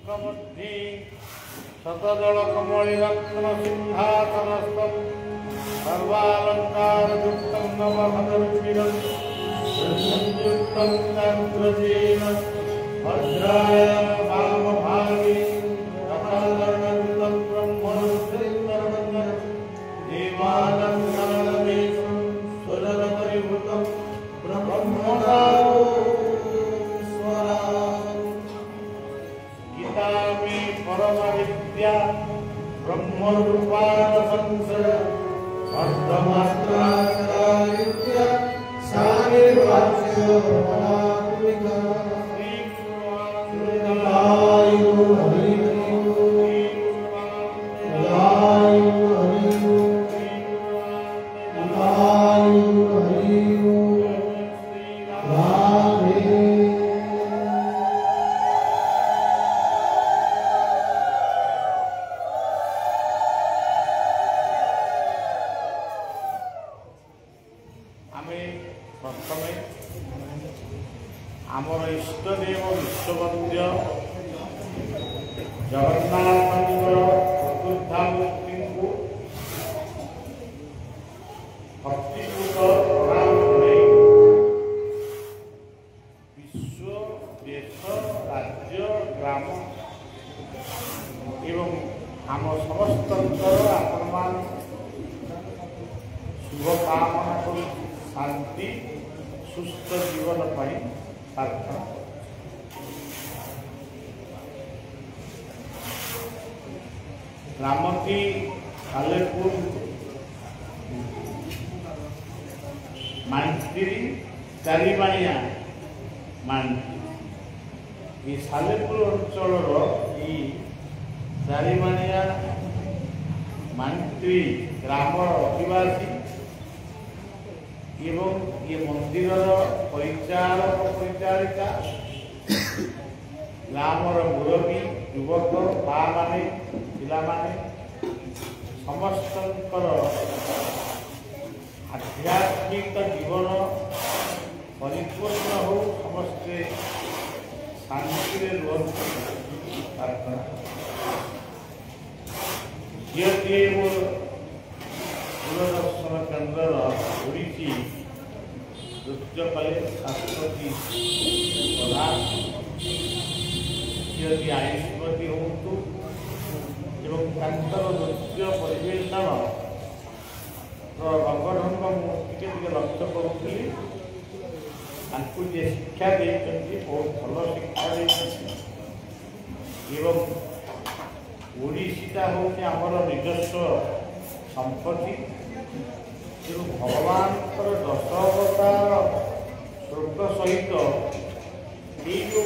शङ्खबुद्धि शतदलकमलिरत्न सिंहासनस्थं सर्वालङ्कारयुक्तं नवहदरुचिरं संयुक्तं चन्द्रजेन भद्राय वामभागे कपालर्णयुतं ब्रह्मरुद्रेन्द्रवन्दनं देवालङ्कारवेशं सुररपरिवृतं ब्रह्मणारो गीतामे परमविद्या ब्रह्मरूपाण संशय अर्धमात्राकारित्या सानिर्वाच्य मनात्मिका प्रथमे आमर इष्टदेव विश्ववन्द्य जगन्नाथ चतुर्धामूर्ति को भक्तिपूत प्रणाम करे विश्व देश राज्य ग्राम एवं आम समस्त आपण शुभ कामना कर शांति सुस्थ जीवन पाई प्रार्थना ग्रामटी सालेपुर मानतीरी चारिबाणिया मानती सालेपुर अंचल चारिबाणिया मानती ग्राम अधिवासी एवं ये मंदिर परिचालक परिचारिका ग्रामर मुरबी युवक बा माने पिला माने समस्त आध्यात्मिक जीवन परिपूर्ण हो समस्ते शांति प्रार्थना ये मोर दूरदर्शन केन्द्र ओडिसी नृत्यकले शास्त्रती प्रधान श्रीमती आयुष्मती हूँ एवं नृत्य परिवेशन रंगढंग मुझे लक्ष्य करुली शिक्षा देते बहुत भल शिक्षा देते ओडिशीटा हूँ आमर निजस्व संपत्ति तेणु भगवान दश अवतार श्लोक सहित ये जो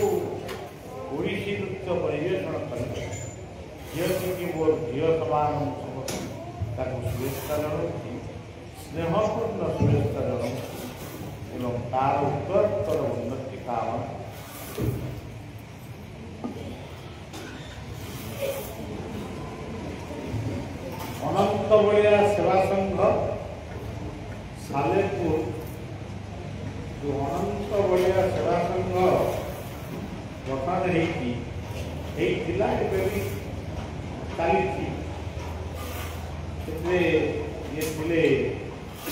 ओडिशी नृत्य परिवेशन करें झील मोर झील समान शुभेच्छा जनाऊँगी स्नेहपूर्ण शुभेच्छा जनाऊँ तार उत्तरोत्तर उन्नति कामना अनंत बलिया सेवा संघ सालेपुर जो अनंत बलिया सेवा संघ गठन चली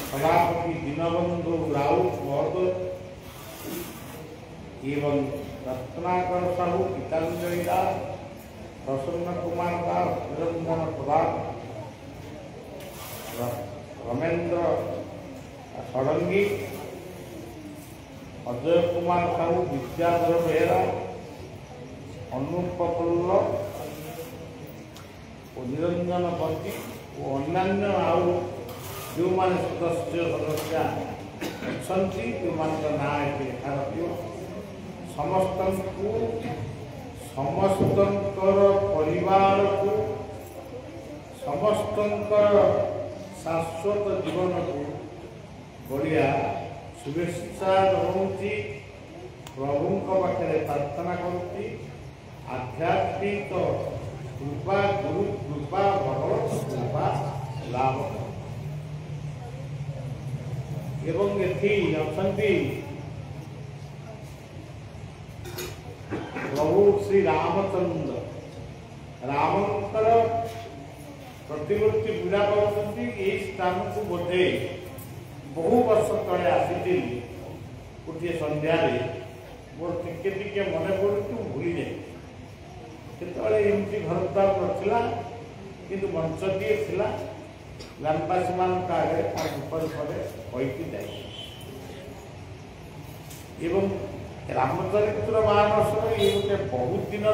सभापति दीनबंधु राउत महोदय एवं रत्नाकर साहू गीतांजलि दास प्रसन्न कुमार दास निरंजन प्रधान रमेन्द्र षडंगी अजय कुमार साहू विद्याधर बेहरा अनुप पल्ल निरंजन पति और अन्य आउ जो माने सदस्य सदस्या अच्छा जो मान ना लिखा रखियो समस्त परिवार को समस्त शाश्वत जीवन को बढ़िया शुभेच्छा जनाऊँगी प्रभु पाखे प्रार्थना करुँगी आध्यात्मिक कृपा गुरु कृपा भगवत कृपा लाभ एवं एथि अछंती प्रभु श्री रामचंद्र रामଙ୍କର प्रतिमूर्ति पूजा करते स्थान को बोधे बहु वर्ष तले आसी गोटे सन्धार मोर टिके टिके मन पड़ू भूली जाए एमती घर द्वार नथिला किंतु मंचटीए थिला ग्रामवासी मान आगे कही जाए एवं रामचरित्र मानस ये गोटे बहुत दिन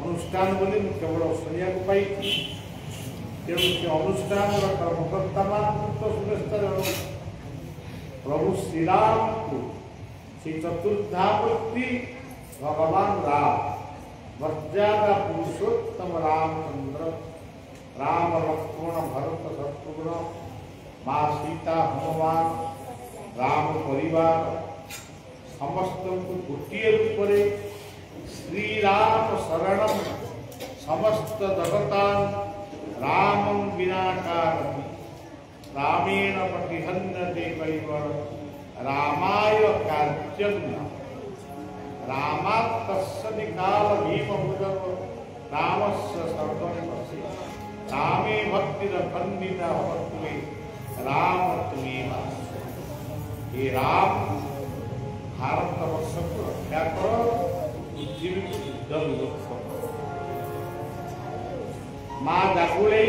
अनुष्ठान बोली केवल शुणा पाई तेणु से अनुष्ठान कर्मकर्ता मान तो शुभेच्छा प्रभु श्रीराम को श्री चतुर्धामूर्ति भगवान राम मर्यादा पुरुषोत्तम रामचंद्र राम लक्ष्मण भरत शत्रुघ्न माँ सीता हनुमान राम परिवार समस्त को गोटे रूप श्रीराम शरणम समस्त जगतान रामं विनाकारति रामेण प्रतिहन्यते कैवल रामाय कार्यं रामात् तस्य काल भीमभुजः रामस्य सर्वं वशे रामे भक्तिरखण्डिता भवत्वे राम त्वमेव हे राम भारत वर्ष को रक्षा करो पृथ्वी को युद्ध विमुक्त करो माँ जागुले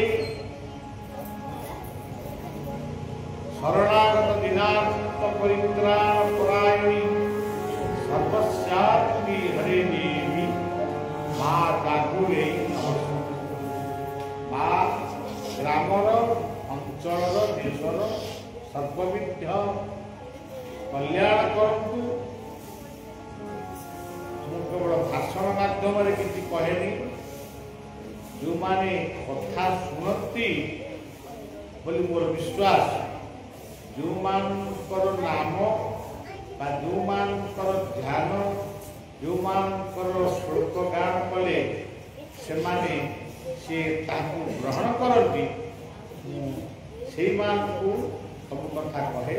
शरणागत दिनार्थ परित्राण परायणी सर्वस्यात्मी हरे देवी माँ जागुले माँ ग्रामर अंचल देशर सर्वविध कल्याण करतु केवल भाषण माध्यम किसी कहेनी जो माने कथा शुणती बोली मोर विश्वास जो मानकर नाम बा जो मानकर ध्यान जो मानकर श्लोक गान कले से माने से ताकू ग्रहण करती से मान को सब कथा कहे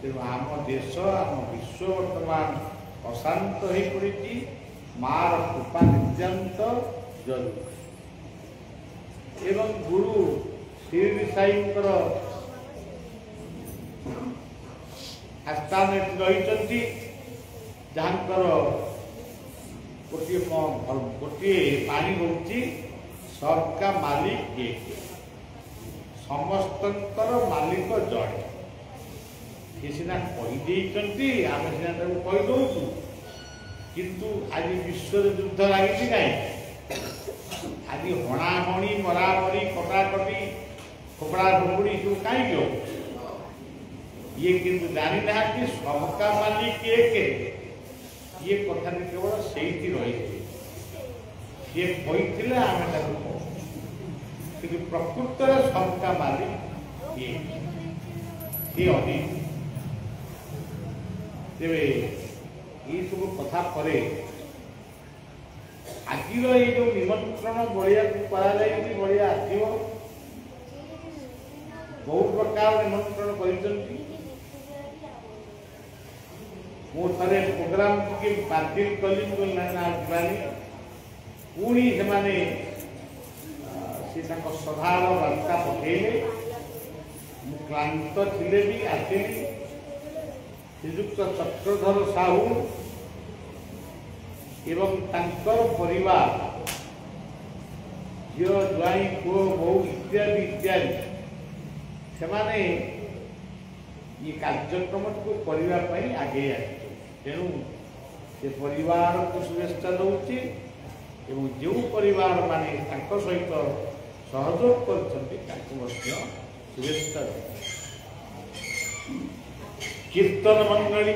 तेणु आम देश आम विश्व वर्तमान अशांत हो पड़ी मार कृपा नित्यांत जरूर एवं गुरु शिरडी साईंकर आस्थान रही जहाँकर गोटे पानी होची सबका मालिक एक समस्तंकर मालिक जड़े ये सीना कहीदे आम सीना कहीदू किंतु आज विश्व युद्ध लगी कहीं आज हणाहणी मरामरी कटाकटी खोपड़ा खुपड़ी सब कहीं हो ये किंतु जानी ना कि सबका मालिक एक ये कथा केवल से रही ये कही आम कि प्रकृत सबका मालिक ये अनेक तेरे ये सब कथा परे आज ये जो निमंत्रण बड़िया बड़िया आसो बहुत प्रकार निमंत्रण कर थे प्रोग्राम टी बातिल कली जानी पुणी से सधार वार्ता पठेले क्लांत थे भी आसिली श्रीजुक्त चक्रधर साहू एवं तांकर परिवार झील ज्वाई पुओ बहु इत्यादि इत्यादि से ये कार्यक्रम को करने आगे तेणु से परिवार को शुभेच्छा दूसरी एवं जो परिवार माने सहित सहयोग कर शुभेच्छा कीर्तन मंडली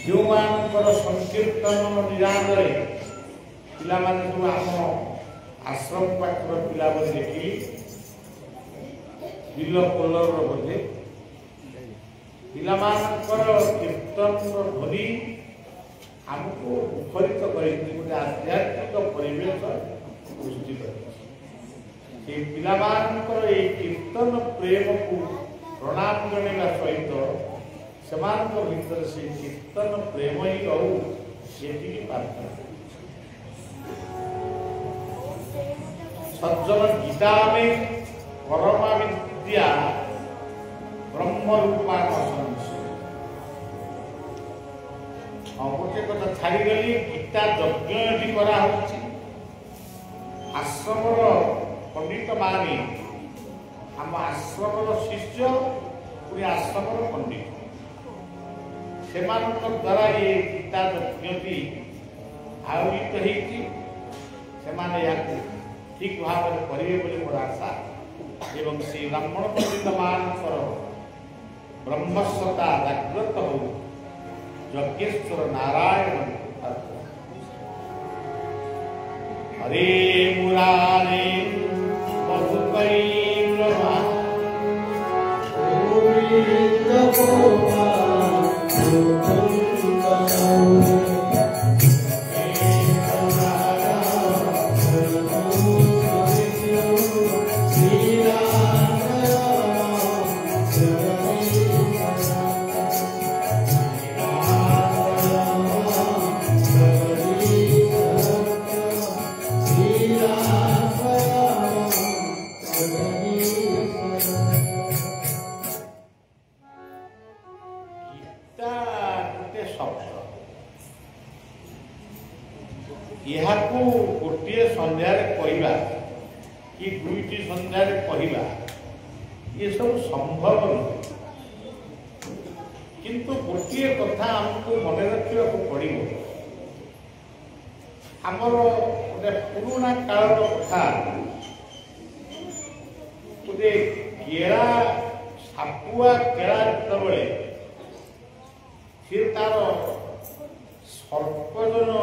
जो मानकर संकीर्तन निरान पिला माने जो आम आश्रम पाखर पिला बोली देखी बिल कोलर बोधे पिलामानकर कीर्तन ध्वनि आमको मुखरित कर गोटे आध्यात्मिक परिवेश सृष्टि कर पिलामानकर ये कीर्तन प्रेम को प्रणाम जनाइवा सहित से भीतर से कीर्तन प्रेम ही रहू ये प्रार्थना सज्जन गीता में परमा विद्या ब्रह्म रूपा गोटे कथा छाड़गली गीता यज्ञ करा आश्रम पंडित मानी आम आश्रम शिष्य पूरी आश्रम पंडित से द्वारा ये गीता यज्ञ आयोजित होती ठीक भाव में करेंगे बोली मोर आशा एवं श्री ब्राह्मण पंडित मानकर ब्रह्मस्वता जागृत हो यज्ञेश्वर नारायण हरे मुरारे मधुकरी गोटे संध्यार कहवा कि दुईटी संध्यार कहवा ये सब संभव नहीं किंतु गोटे कथा आमको मन रखा पड़ो आमर गोटे पुराणा काल कथा गोटे केड़ा सापुआ केड़ा जिते सी तार सर्पजन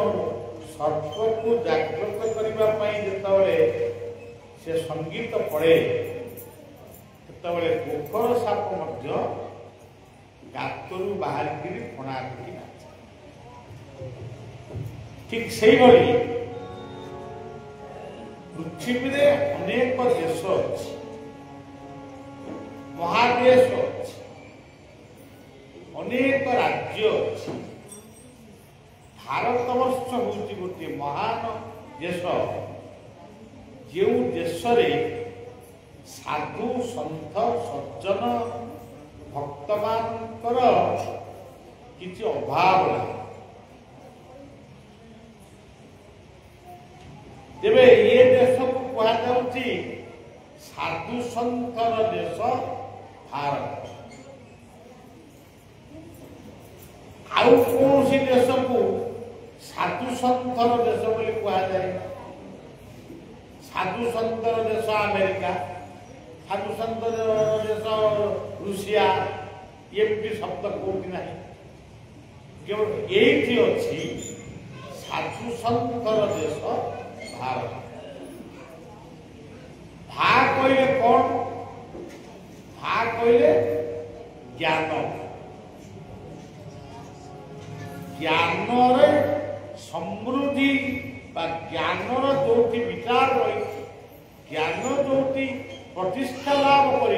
सर्प को जागृत करने जिते से संगीत पड़े गोखर साप गातरू बाहर फणा ठीक से पृथ्वी में अनेक देश महादेश अनेक राज्य भारतवर्ष हूँ गोटे महान देश जो देश साधु सन्थ सज्जन भक्त मानकर किसी अभाव नहीं तेरे ये देश को कहुच्छी साधु सन्थर देश भारत आउ कौन देश को साधु सन्थर देश बोली कहुए साधु सन्थर देश अमेरिका साधु सन्थर देश रूसिया ये शब्द कौटी ना केवल ये अच्छी साधु सन्थर देश भारत भा कहले कौन भा कहले ज्ञान ज्ञान समृद्धि ज्ञानर जो विचार रही ज्ञान जो प्रतिष्ठा लाभ कर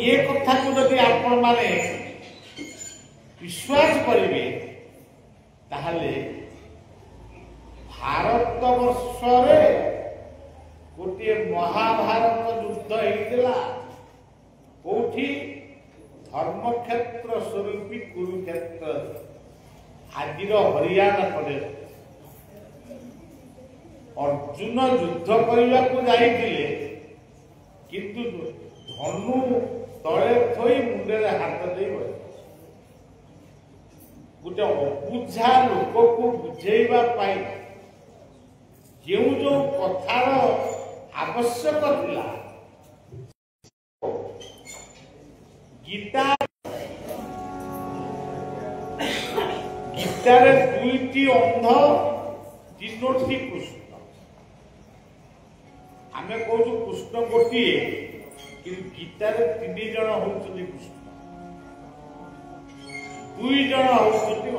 ये कथा को जब आपण माने विश्वास करेंगे ताहले भारत वर्ष गोटे महाभारत युद्ध होता कौटी धर्मक्षेत्र स्वरूपी कुरुक्षेत्र आज हरियाणा प्रदेश अर्जुन युद्ध करने को जाइए किंतु धनु तले थई मुंडे हाथ दे गोटे अबुझा लोक को बुझेवा जो जो कथार आवश्यक थिला गीता गीतार दुईटी अंध तीनोटी कृष्ण आम कहूँ कृष्ण गोटे कि गीतार तीन जन होती कृष्ण दुई जन होती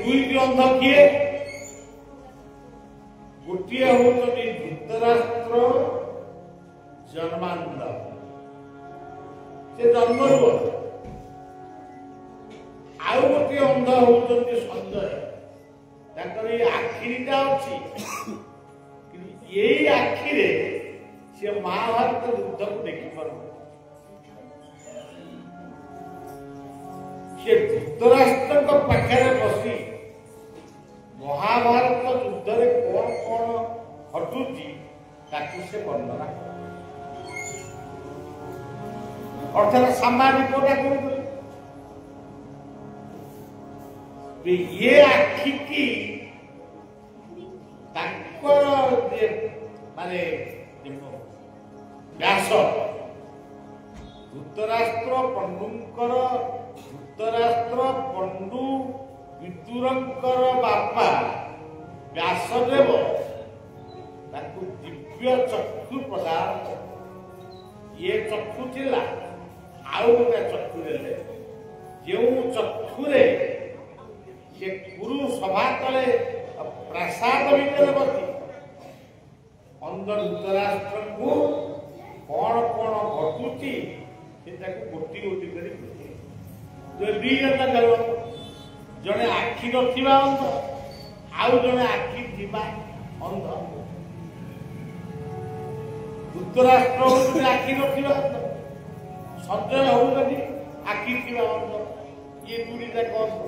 दुईटी अंध किए गोटे हूँ ଧୃତରାଷ୍ଟ୍ର ଜନ୍ମାନ୍ଧ ସେ ଜନ୍ମରୁ ଆଉ ଗୋଟିଏ ଅନ୍ଧ ହଉଛନ୍ତି ସଞ୍ଜୟ। ତାଙ୍କର ଏଇ ଆଖିଟା ଅଛି, ଏଇ ଆଖିରେ ସେ ମହାଭାରତ ଯୁଦ୍ଧକୁ ଦେଖିପାରୁଛନ୍ତି। ସେ ଧୃତରାଷ୍ଟ୍ରଙ୍କ ପାଖରେ ବସି ମହାଭାରତ ଯୁଦ୍ଧରେ କଣ କଣ ଘଟୁଛି ତାକୁ ସେ ବର୍ଣ୍ଣନା କରେ। ଅର୍ଥାତ ସାମ୍ବାଦିକଟା କରୁଥିଲେ ଇଏ ଆଖି କି ତାଙ୍କର ମାନେ ବ୍ୟାସ ଧୃତରାଷ୍ଟ୍ର ପଣ୍ଡୁଙ୍କର ଧୃତରାଷ୍ଟ୍ର ପଣ୍ଡୁ ବିଦୁରଙ୍କର ବାପା ବ୍ୟାସଦେବ ତାଙ୍କୁ ଦିବ୍ୟ ଚକ୍ଷୁ ପ୍ରଦାନ କଲେ। ଇଏ ଚକ୍ଷୁ ଥିଲା, ଆଉ ଗୋଟେ ଚକ୍ଷୁ ଦେଲେ। ଯେଉଁ ଚକ୍ଷୁରେ ସେ ଗୁରୁ ସଭା ତଳେ ପ୍ରାସାଦ ଭିତରେ ବସି ଅନ୍ଧ ଧୃତରାଷ୍ଟ୍ରଙ୍କୁ କଣ କଣ ଘଟୁଛି ସେ ତାକୁ ଗୋଟି ଗୋଟି କରି ଦି ଜଣ, ଜଣେ ଆଖି ନଥିବା ଅନ୍ଧ, ଆଉ ଜଣେ ଆଖି ଥିବା ଅନ୍ଧ। ଧୃତରାଷ୍ଟ୍ର ହଉଛନ୍ତି ଆଖି ନଥିବା ଅନ୍ଧ, ସଞ୍ଜୟ ହଉଛନ୍ତି ଆଖି ଥିବା ଅନ୍ଧ। ଇଏ ଦୁଇଟି ଯାକ ଅନ୍ଧ।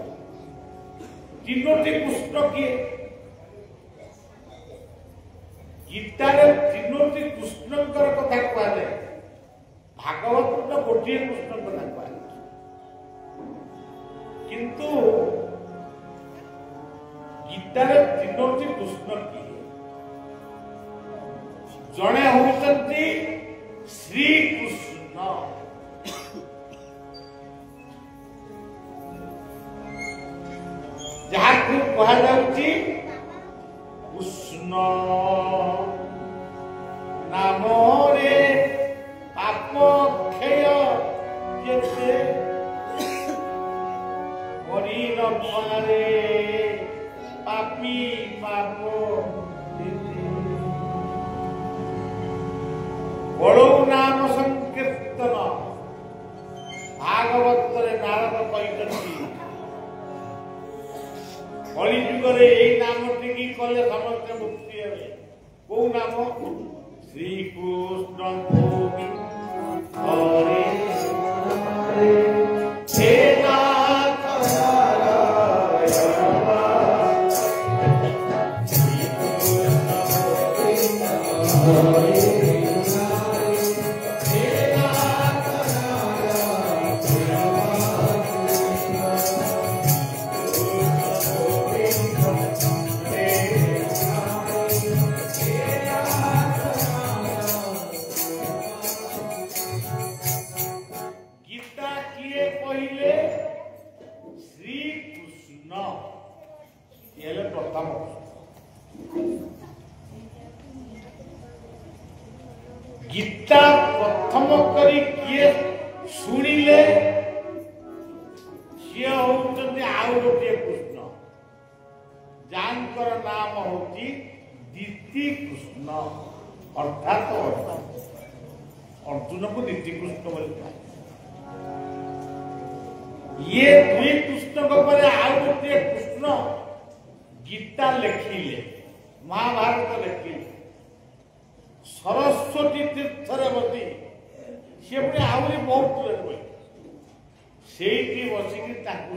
ତିନୋଟି କୃଷ୍ଣ କିଏ? ଗୀତାରେ ତିନୋଟି କୃଷ୍ଣଙ୍କର କଥା କୁହାଯାଏ, ଭାଗବତ ଗୋଟିଏ କୃଷ୍ଣ କଥା କୁହାଯାଏ। କିନ୍ତୁ ଗୀତାରେ ତିନୋଟି କୃଷ୍ଣ କିଏ? ଜଣେ ହଉଛନ୍ତି ଶ୍ରୀକୃଷ୍ଣ, ଯାହାକୁ କୁହାଯାଉଛି କୃଷ୍ଣ ନାମରେ ପାପ କ୍ଷୟ ଯେତେ କରି ନ ପାରେ ପାପୀ ପାପ ବଳଉ ନାମ ସଂକୀର୍ତ୍ତନ। ଭାଗବତରେ ନାରଦ କହିଛନ୍ତି କଳି ଯୁଗରେ ଏଇ ନାମଟିକି କଲେ ସମସ୍ତେ ମୁକ୍ତି ହେବେ। କୋଉ ନାମ? ଶ୍ରୀକୃଷ୍ଣ ହରେ ହେ ନାଥ गीता प्रथम करी किए शुणिले सी होउचंदी आउ गोटे कृष्ण, जानकर नाम होची दीति कृष्ण, अर्थात अर्जुन को दीति कृष्ण बोली। ये दुई कृष्ण को परे आउ गोटे कृष्ण गीता लिखिले, महाभारत लिखिले। सरस्वती तीर्थरे बसी सी पुणी आहरी बहुत दूर से बसिकी सब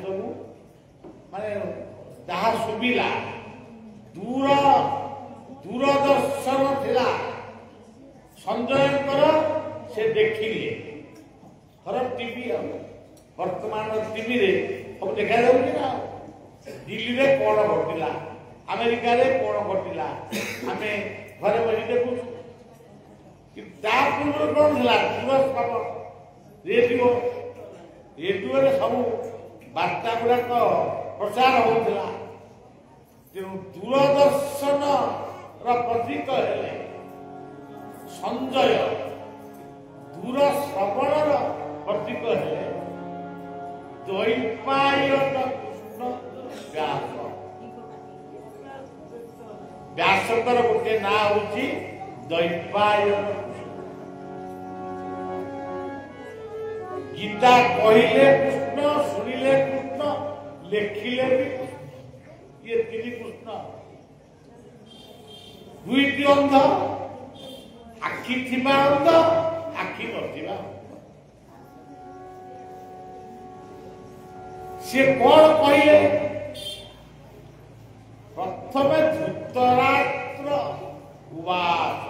माने जहा सुविला दूर दूरदर्शन थिला संजयकर से देखिले। हर टीवी वर्तमान टीवी रे सब देखा जाऊँगी ना, दिल्ली रे कौन घटिला, अमेरिका रे कौन घटिला, आमे घरे बसी देखु। पूर्व कौन था रेडियो, रेडियो सब बार्ता गुड़ाक प्रचार होता। तेणु दूरदर्शन प्रतीक है संजय, दूर श्रवण प्रतीक है द्वैपायन कृष्ण व्यास। व्यासकर गोटे ना हूँ দ্বৈপায়ন গীতা কহিলে কৃষ্ণ শুনিলে কৃষ্ণ লেখিলে ବି ଇଏ ତିନି କୃଷ୍ଣ ଦୁଇଟି ଅନ୍ଧ ଆଖି ଥିବା ଅନ୍ଧ ଆଖି ନଥିବା ସିଏ କଣ କହିଲେ ପ୍ରଥମେ ଧୃତରାଷ୍ଟ୍ର ଉବାଚ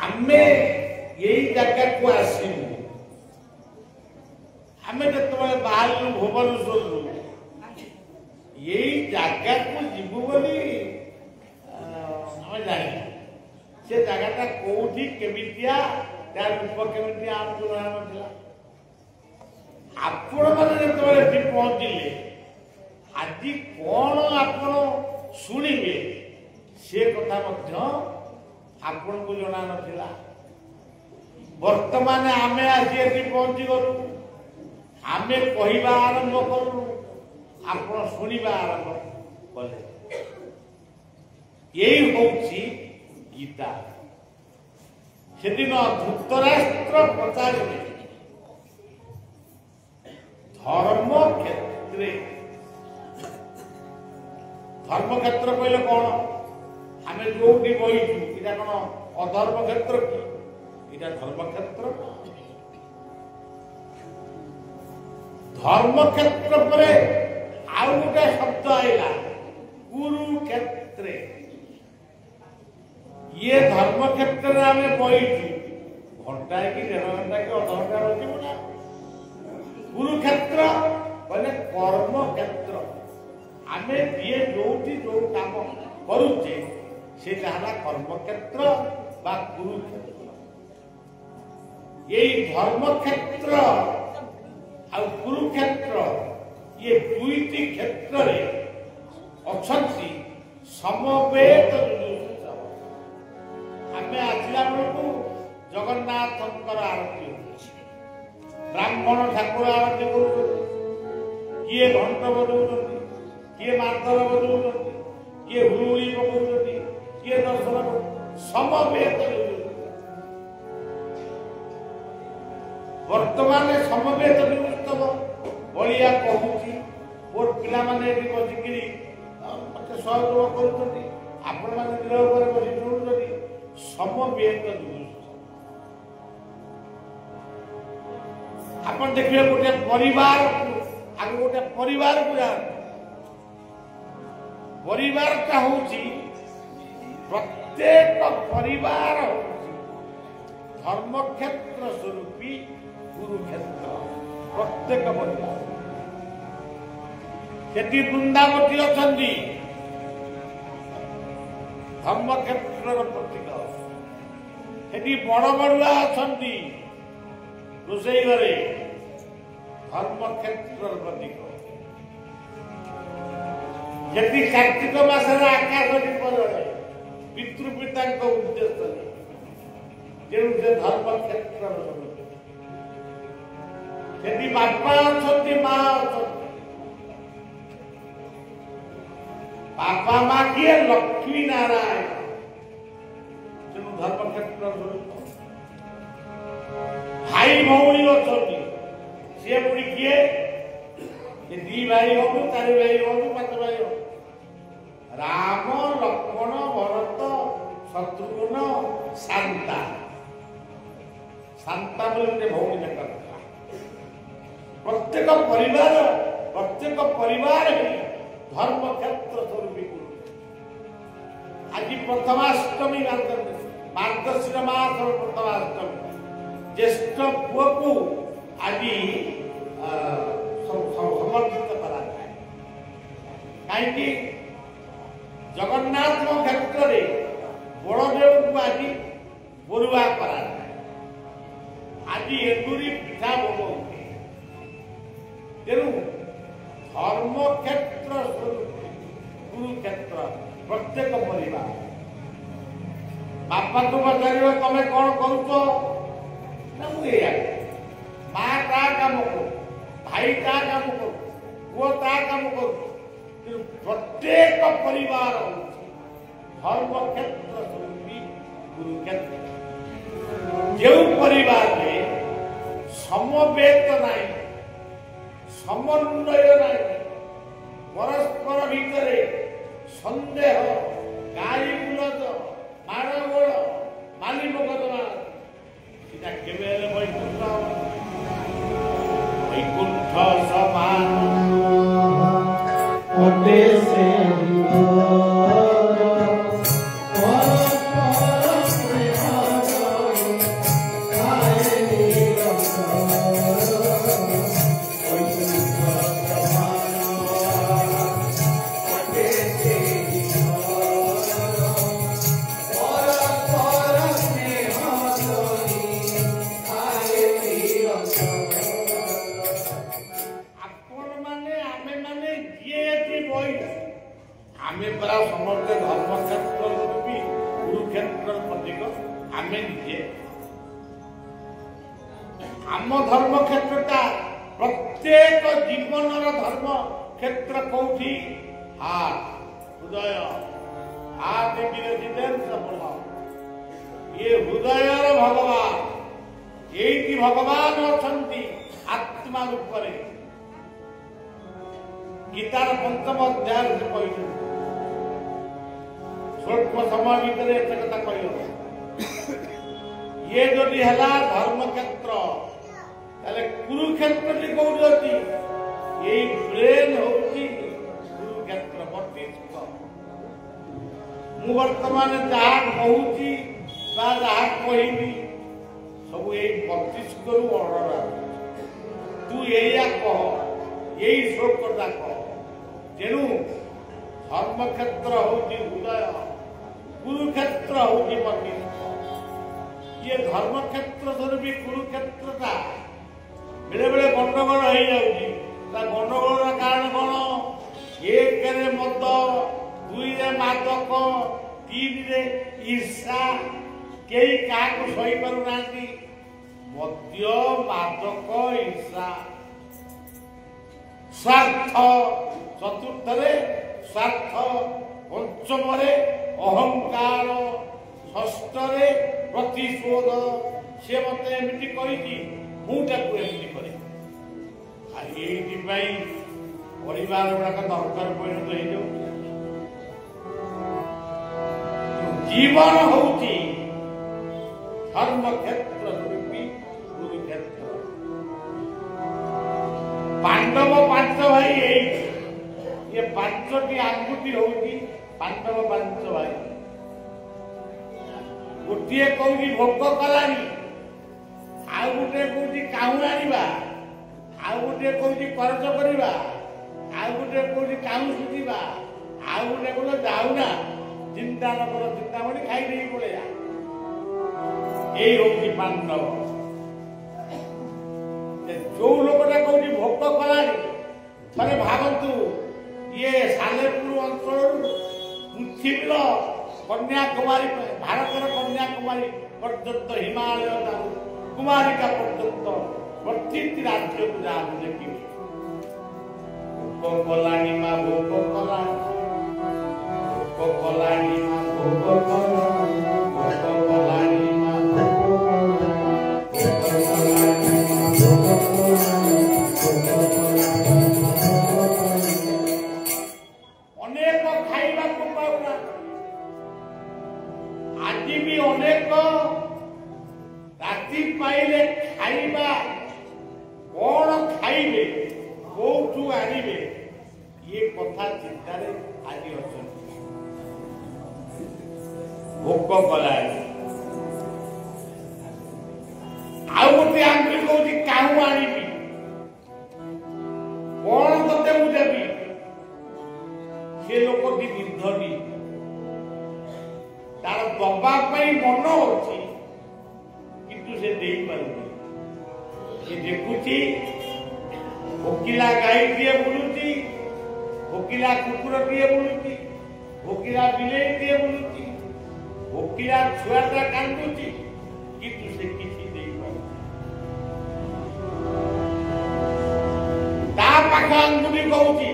ଆମେ ଏଇ ଜାଗାକୁ ଆସିବୁ ଆମେ ଯେତେବେଳେ ବାହାରିଲୁ ଭୁବନେଶ୍ୱରରୁ ଏଇ ଜାଗାକୁ ଯିବୁ ବୋଲି ଆମେ ଜାଣିଲୁ ସେ ଜାଗାଟା କୋଉଠି କେମିତିଆ ତାର ରୂପ କେମିତିଆ ଆମକୁ ଜଣାନଥିଲା ଆପଣମାନେ ଯେତେବେଳେ ଏଠି ପହଞ୍ଚିଲେ ଆଜି କଣ ଆପଣ ଶୁଣିବେ ସେ କଥା ମଧ୍ୟ ଆପଣଙ୍କୁ ଜଣା ନଥିଲା ବର୍ତ୍ତମାନ ଆମେ ଆଜି ଏଠି ପହଞ୍ଚି ଗଲୁ ଆମେ କହିବା ଆରମ୍ଭ କଲୁ ଆପଣ ଶୁଣିବା ଆରମ୍ଭ କଲେ ଏଇ ହଉଛି ଗୀତା ସେଦିନ ଧୃତରାଷ୍ଟ୍ର ପଚାରିଲେ ଧର୍ମକ୍ଷେତ୍ର କହିଲେ କଣ ଆମେ ଯୋଉଠି ବହିଛୁ ଏଇଟା କଣ ଅଧର୍ମ କ୍ଷେତ୍ର କି ଏଇଟା ଧର୍ମକ୍ଷେତ୍ର ଧର୍ମକ୍ଷେତ୍ର ପରେ ଆଉ ଗୋଟେ ଶବ୍ଦ ଆଇଲା କୁରୁକ୍ଷେତ୍ରେ ଇଏ ଧର୍ମକ୍ଷେତ୍ରରେ ଆମେ ବହିଛୁ ଘଣ୍ଟାଏ କି 1.5 ଘଣ୍ଟା କି ଅଧଘଣ୍ଟା ରହିଯିବୁ ନା କୁରୁକ୍ଷେତ୍ର କହିଲେ କର୍ମକ୍ଷେତ୍ର ଆମେ ଯିଏ ଯୋଉଠି ଯୋଉ କାମ କରୁଛେ সেটা হলো কর্মক্ষেত্র বা কুরুক্ষেত্র এই ধর্মক্ষেত্র আর কুরুক্ষেত্র ये দুইটি ক্ষেত্রে অଛନ୍ତି সমবেত ଆମେ ଆସିଲା ବେଳକୁ ଜଗନ୍ନାଥଙ୍କର ଆରତି ହେଉଛି ବ୍ରାହ୍ମଣ ଠାକୁର ଆରତି କରୁଛନ୍ତି କିଏ ଘଣ୍ଟ ବଜାଉଛନ୍ତି କିଏ ମାଦଳ ବଜାଉଛନ୍ତି କିଏ ହୁଳୁହୁଳି ପକାଉଛନ୍ତି କିଏ ଦର୍ଶନ ସମବେତ ବର୍ତ୍ତମାନ ସମବେତ ଉତ୍ସବ ବଳିଆ କହୁଛି ମୋର ପିଲାମାନେ ଏଠି ବସିକିରି ମତେ ସହଯୋଗ କରୁଛନ୍ତି ଆପଣମାନେ ନିରବ ଉପରେ ବସି ଶୁଣୁଛନ୍ତି ସମବେତ ଆପଣ ଦେଖିବେ ଗୋଟେ ପରିବାରକୁ ଆଗ ଗୋଟେ ପରିବାରକୁ ଯାଆନ୍ତୁ ପରିବାରଟା ହଉଛି ପ୍ରତ୍ୟେକ ପରିବାର ଧର୍ମକ୍ଷେତ୍ର ସ୍ୱରୂପୀ କୁରୁକ୍ଷେତ୍ର ପ୍ରତ୍ୟେକ ପରିବାର ସେଠି ବୃନ୍ଦାବତୀ ଅଛନ୍ତି ଧର୍ମକ୍ଷେତ୍ରର ପ୍ରତୀକ ସେଠି ବଡ ବଡୁଆ ଅଛନ୍ତି ରୋଷେଇ ଘରେ ଧର୍ମକ୍ଷେତ୍ରର ପ୍ରତୀକ ସେଠି କାର୍ତ୍ତିକ ମାସରେ ଆକାଶ ଦୀପ ଜଳେ ପିତୃପିତାଙ୍କ ଉଦ୍ଦେଶ୍ୟରେ ତେଣୁ ସେ ଧର୍ମକ୍ଷେତ୍ରର ସେଠି ବାପା ଅଛନ୍ତି ମା ଅଛନ୍ତି ବାପା ମା କିଏ ଲକ୍ଷ୍ମୀ ନାରାୟଣ ତେଣୁ ଧର୍ମକ୍ଷେତ୍ର ଭାଇ ଭଉଣୀ ଅଛନ୍ତି ସିଏ ପୁଣି କିଏ ଦି ଭାଇ ହଉ 4 ଭାଇ ହଉ 5 ଭାଇ ହଉ ରାମ ଲକ୍ଷ୍ମଣ ଭରତ ଶତ୍ରୁଘ୍ନ ଶାନ୍ତା ଶାନ୍ତା ବୋଲି ଗୋଟେ ଭଉଣୀ ଦେଖା ପ୍ରତ୍ୟେକ ପରିବାର ଧର୍ମକ୍ଷେତ୍ର ସ୍ୱରୂପୀ ଆଜି ପ୍ରଥମାଷ୍ଟମୀ ମାର୍ଗଶୀର ମାସର ପ୍ରଥମାଷ୍ଟମୀ ଜ୍ୟେଷ୍ଠ ପୁଅକୁ ଆଜି ସମର୍ପିତ କରାଯାଏ କାହିଁକି ଜଗନ୍ନାଥଙ୍କ କ୍ଷେତ୍ରରେ ବଳଦେବଙ୍କୁ ଆଜି ବରୁଆ କରାଯାଏ ଆଜି ଏଣ୍ଡୁରି ପିଠା ଭୋଗ ହୁଏ ତେଣୁ ଧର୍ମକ୍ଷେତ୍ର କୁରୁକ୍ଷେତ୍ର ପ୍ରତ୍ୟେକ ପରିବାର ବାପାଙ୍କୁ ପଚାରିବ ତମେ କଣ କରୁଛ ନା ମୁଁ ଏଇଆ ମା ତା କାମ କରୁ ଭାଇ ତା କାମ କରୁ ପୁଅ ତା କାମ କରୁ ପ୍ରତ୍ୟେକ परिवार धर्म क्षेत्र कुरुक्षेत्र जो परिवार में समवेत नहीं समन्वय नहीं परस्पर भितर सन्देह गाली गुलज माड़गोल माली मोकदमा सीधा केवे वैकुंठ वैकुंठ समान आमे परा समर्थ धर्म क्षेत्र भी कुरुक्षेत्र प्रतीक आमे निजे आम धर्म क्षेत्रटा प्रत्येक जीवनर धर्म क्षेत्र कौटी हाथ हृदय हाथ ये हृदयर भगवान ये भगवान अच्छा आत्मा रूप गीतार पंचम अध्याय से कहते स्वल्प समय भितर एत कथा कह ये जदि है धर्म क्षेत्र ताले कुरुक्षेत्र भी कौटी अच्छी यही ब्रेन होती कुरुक्षेत्र मस्तिष्क मु वर्तमान जहाँ कहूँ जहाँ कहबी सब यही मस्तिष्क ऑर्डर तू या कह यही श्लोकटा कह तेणु धर्म क्षेत्र हूँ हृदय कुरुक्षेत्र हूँ मस्तिष्क ये धर्म क्षेत्र सर भी कुरुक्षेत्रटा बेले बेले गंडगोल हो जाऊँगी गंडगोल कारण कौन एक मद दुई मादक तीन ईर्षा कई क्या सही पारना मद्य मादक ईर्षा स्वार्थ चतुर्थ स्वार्थ पंचम अहंकार षष्ठ प्रतिशोध सी मत एमती कही मुझाक एमती करे परिवार गुड़ाक दरकार परिणत हो जीवन हूँ धर्म क्षेत्र कुरुक्षेत्र पांडव पांच भाई ये पांचटी आंगुठी होगी पांडव पांच भाई गोटे कौटी भोग कलानी आउ गोटे कौटी काऊ आनिबा आउ गोटे कौटी खर्च करवा आउ गोटे कौटी काऊ सुझिबा आउ गोटे बोल जाऊना चिंता न कर चिंतामणि खाई नहीं पड़ेगा यही हूँ पांडव जो लोकटा कौटी भोग कलानी थे भावतु ये सालेपुर अंचल पृथ्वीर कन्याकुमारी भारतर कन्याकुमारी पर्यंत हिमालय कुमारिका पर्यंत प्रत्येक राज्य को जहाँ देखिए भोग कलानी माँ भोग कलानी भोग कलानी माँ भोग कलानी अनेक खाइबा को पाउना आज भी अनेक राति पाइले खाइबा कौन खाइबे कौटू आनिबे ये कथा चिंतार आज अच्छा भोग कलानी आउ गोटे आंटी कौटी काहू आनिबी कौन तते मु देबी से लोकटी निर्धनी तार दबा मन अच्छी किंतु से दे पारे देखुची भोकिला गाई दिए बुलुची भोकिला कुकुर दिए बुलुची भोकिला बिले दिए बुलुची भोकिला छुआटा कांदुची किंतु से किसी दे पारे ता पाख आंगुठी कहूची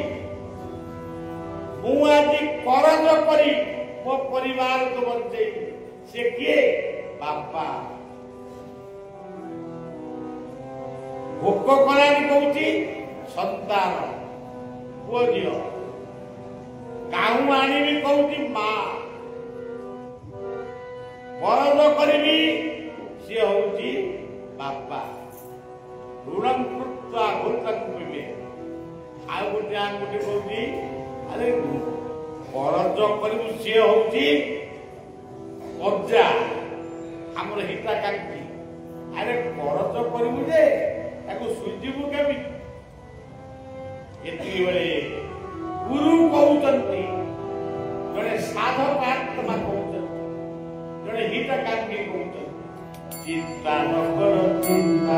मु आज ଫରଜ କରି ମୋ ପରିବାରକୁ ବଞ୍ଚେଇ ସେ କିଏ? ବାପା। ଭୋକ କଲାଣି କହୁଛି ସନ୍ତାନ ପୁଅ ଝିଅ। କାହୁଁ ଆଣିବି କହୁଛି ମା। ଫରଜ କରିବି ସିଏ ହଉଛି ବାପା। ଋଣ କୃତ୍ୱା ଘୃତକୁ ପିବେ। ଆଉ ଗୋଟେ ଆଙ୍ଗୁଠି କହୁଛି ଆରେ ଫରଜ କରିବୁ ସିଏ ହଉଛି ଅଜା ଆମର ହିତାକାଂକ୍ଷୀ। ଆରେ ଫରଜ କରିବୁ ଯେ ତାକୁ ସୁଝିବୁ କେମିତି? ଏତିକି ବେଳେ ଗୁରୁ କହୁଛନ୍ତି, ଜଣେ ସାଧକ ଆତ୍ମା କହୁଛନ୍ତି, ଜଣେ ହିତାକାଂକ୍ଷୀ କହୁଛନ୍ତି, ଚିନ୍ତା ନ କର ଚିନ୍ତା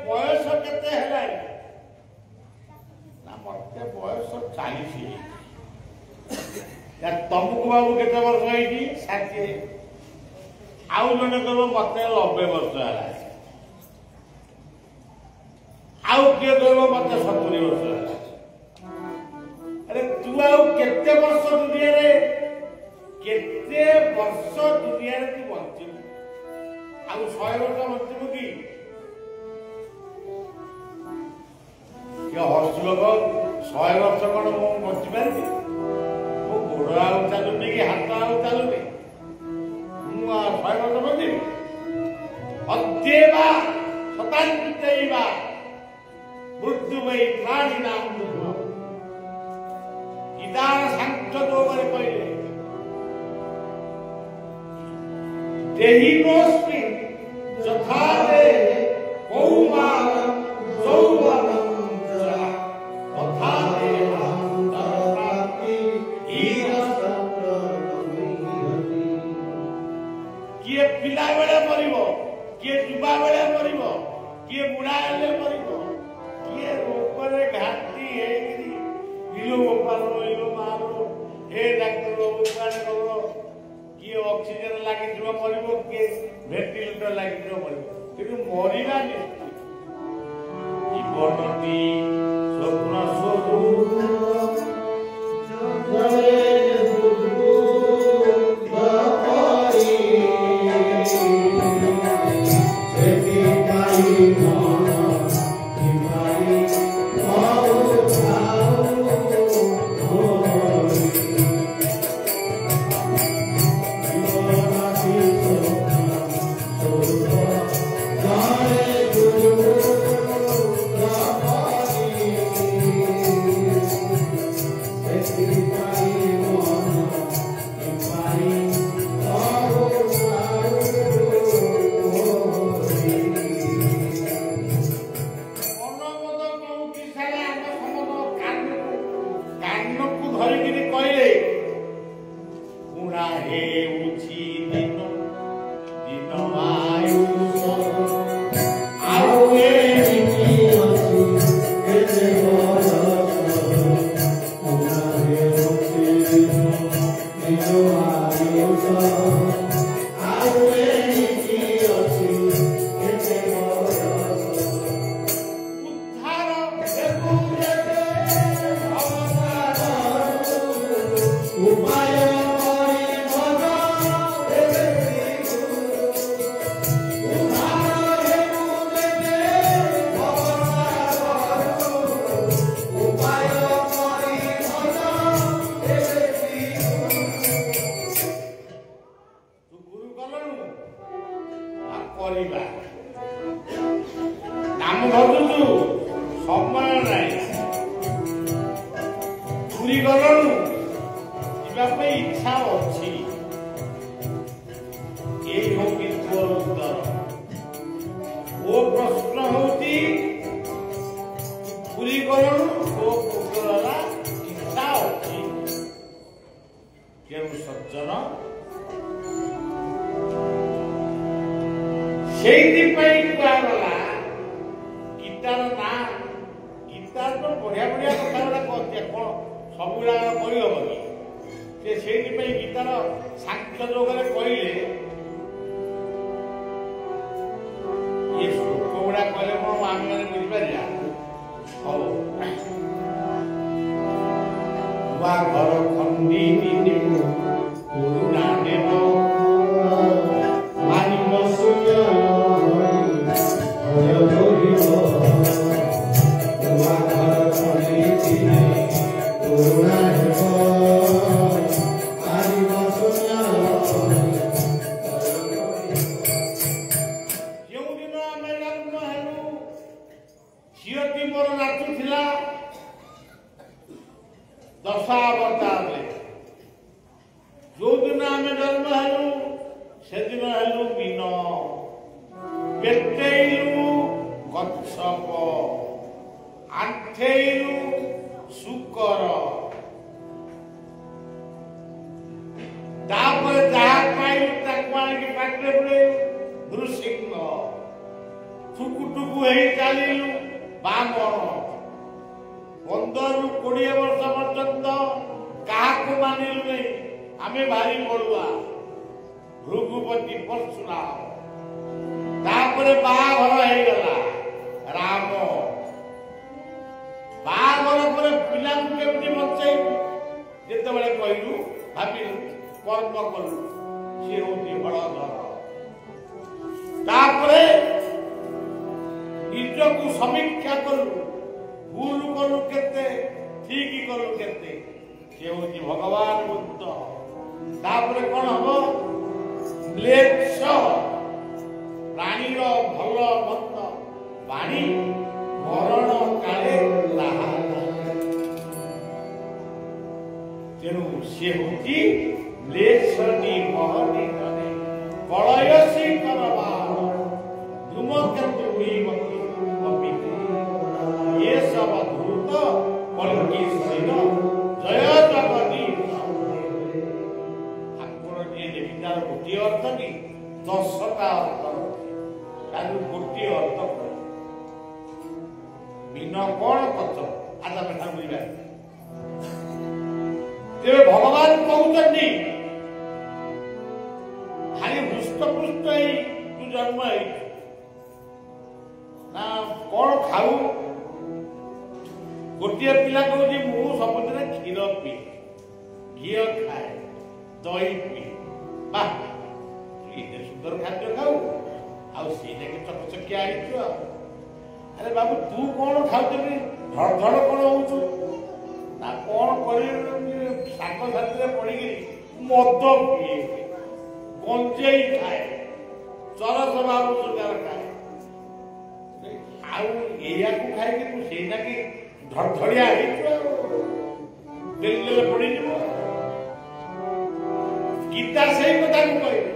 ବୟସ କେତେ ହେଲାଣି? ନା ମତେ ବୟସ 40। ତମକୁ ବାବୁ କେତେ ବର୍ଷ ହେଇଛି? 60। ଆଉ ଜଣେ କହିବ ମତେ 90 ବର୍ଷ ହେଲା। ଆଉ କିଏ କହିବ ମତେ 70 ବର୍ଷ ହେଲା। ଆରେ ତୁ ଆଉ କେତେ ବର୍ଷ ଦୁନିଆରେ ତୁ ବଞ୍ଚିବୁ? ଆଉ 100 ବର୍ଷ ବଞ୍ଚିବୁ କି? ହସିବ 100 ବର୍ଷ କଣ ମୁଁ ବଞ୍ଚି ପାରିବି? ମୋ ଗୋଡ ଆଉ ଚାଲୁନି କି ହାତ ଆଉ ଚାଲୁନି, ମୁଁ 100 ବର୍ଷ ବଞ୍ଚିବି? ଅଦ୍ୟେବା ଶତାନ୍ତେଇବା ମୃତ୍ୟୁ ବୈ ପ୍ରାଣୀ ନାମ ଗୀତାର ସାଂଖ୍ୟ ଯୋଗରେ କହିଲେ ଦେହିନୋସ୍ମି ଯଥା ଦେହେ କୌମାରଂ ଯୌବନଂ किए पिला बेले मरिब, किए युवा बेले मरिब, किए बुढ़ा हेले मरिब, किए रोगरे घाटी हेकरी इलो गोपालो इलो मारो हे डाक्टर उपचार करो, किए ऑक्सीजन लागि जो मरिब, किए वेंटिलेटर लागि जो मरिब, किंतु मरिबा निश्चित। जीवनटी स्वप्न स्वरूप प्रश्न होती କୁହାଗଲା ଗୀତାର ନାଁ ଗୀତାର ତ ବଢିଆ ବଢିଆ କଥା ଗୁଡା କହନ୍ତି କଣ ସବୁଗୁଡାକ କହିହବ କି ସେ ସେଇଥିପାଇଁ ଗୀତାର ସାଂଖ୍ୟ ଯୋଗରେ କହିଲେ ଇଏ ଶ୍ଲୋକ ଗୁଡା କହିଲେ କଣ ଆମେ ମାନେ ବୁଝିପାରିବା ହଉ ନୂଆ ଘର ଖଣ୍ଡି ଦିନେ ପୁରୁଣା ଦେବ ମାନିବ ସୂର୍ଯ୍ୟ ନୂଆ ଘର ଖଣ୍ଡି ଦିନେ ପୁରୁଣା ଦେବ ମାନିବ ସୂର୍ଯ୍ୟ ଯେଉଁଦିନ ଆମେ ଜନ୍ମ ହେଲୁ ଝିଅଟି ମୋର ନାଚୁଥିଲା ଦଶାବତାରରେ ଯୋଉଦିନ ଆମେ ଜନ୍ମ ହେଲୁ ସେଦିନ ହେଲୁ ମୀନ ପେଟେଇଲୁ କଚ୍ଛପ ଆଣ୍ଠେଇଲୁ ଶୂକର ତାପରେ ଯାହା ପାଇଲୁ ତାକୁ ଆଣିକି ପାଟିରେ ପୁରେଇଲୁ ନୃସିଂହ ଟୁକୁ ଟୁକୁ ହେଇ ଚାଲିଲୁ ବାମନ 15ରୁ 20 ବର୍ଷ ପର୍ଯ୍ୟନ୍ତ କାହାକୁ ମାନିଲୁ ନାହିଁ ଆମେ ଭାରି ବଳୁଆ ଭୃଗୁପତି ପରଶୁରାମ ତାପରେ ବାହାଘର ହେଇଗଲା ରାମ ବାହାଘର ପରେ ପିଲାଙ୍କୁ କେମିତି ବଞ୍ଚେଇବୁ ଯେତେବେଳେ କହିଲୁ ଭାବିଲୁ କର୍ମ କଲୁ ସିଏ ହଉଛି ହଳଧର ତାପରେ ନିଜକୁ ସମୀକ୍ଷା କଲୁ ଭୁଲ କଲୁ କେତେ ଠିକ କଲୁ କେତେ ସେ ହଉଛି ଭଗବାନ ବୁଦ୍ଧ ତାପରେ କଣ ହବ ମ୍ଲେଚ୍ଛ ପ୍ରାଣୀର ଭଲ ମନ୍ଦ ବାଣୀ ମରଣ କାଳେ ତାହା ତେଣୁ ସେ ହଉଛି ମ୍ଲେଚ୍ଛଟି ମହନି ଜନେ କଳୟସୀ କରବା ଧୂମକେତୁ ଉଡ଼ିବତି କପିତେ ଏ ସବ ଧୂତ କଳ୍କି ଶରୀର ଜୟ ଜଗଦୀଶ ଠାକୁର ଯିଏ ଦେଖିତାର ଗୋଟିଏ ଅର୍ଥ କି 10ଟା ଅର୍ଥ ତାକୁ ଗୋଟିଏ ଅର୍ଥ ବିନ କଣ କଥ ଆଜି ଆମେ ଠାକୁ ବୁଝିବା ତେବେ ଭଗବାନ କହୁଛନ୍ତି ଖାଲି ହୃଷ୍ଟପୃଷ୍ଟ ହେଇ ତୁ ଜନ୍ମ ହେଇଛୁ ନା କଣ ଖାଉ ଗୋଟିଏ ପିଲା କହୁଛି ମୁଁ ସବୁଦିନ କ୍ଷୀର ପିଏ ଘିଅ ଖାଏ ଦହି ପିଏ ବା ଏତେ ସୁନ୍ଦର ଖାଦ୍ୟ ଖାଉ ଆଉ ସେଇଟାকে ଚକଚକିଆ ହେଇଛୁ ଆଉ ଆରେ ବାବୁ ତୁ କଣ ଖାଉଛୁ ଧଡ଼ ଧଡ଼ କଣ ହଉଛୁ ନା କଣ କରିବି ସାଙ୍ଗ ସାଥିରେ ପଡିକିରି ମଦ ପିଏ ଗଞ୍ଜେଇ ଖାଏ ଚରସ ବାବୁ ସୁଗାର ଖାଏ ଆଉ ଏଇଆକୁ ଖାଇକି ତୁ ସେଇଟାকে ଧଡ଼ଧଡ଼ିଆ ହେଇଛୁ ଆଉ ଦିଲ୍ଲୀରେ ପଡିଯିବ ଗୀତା ସେଇ କଥାକୁ କହିବେ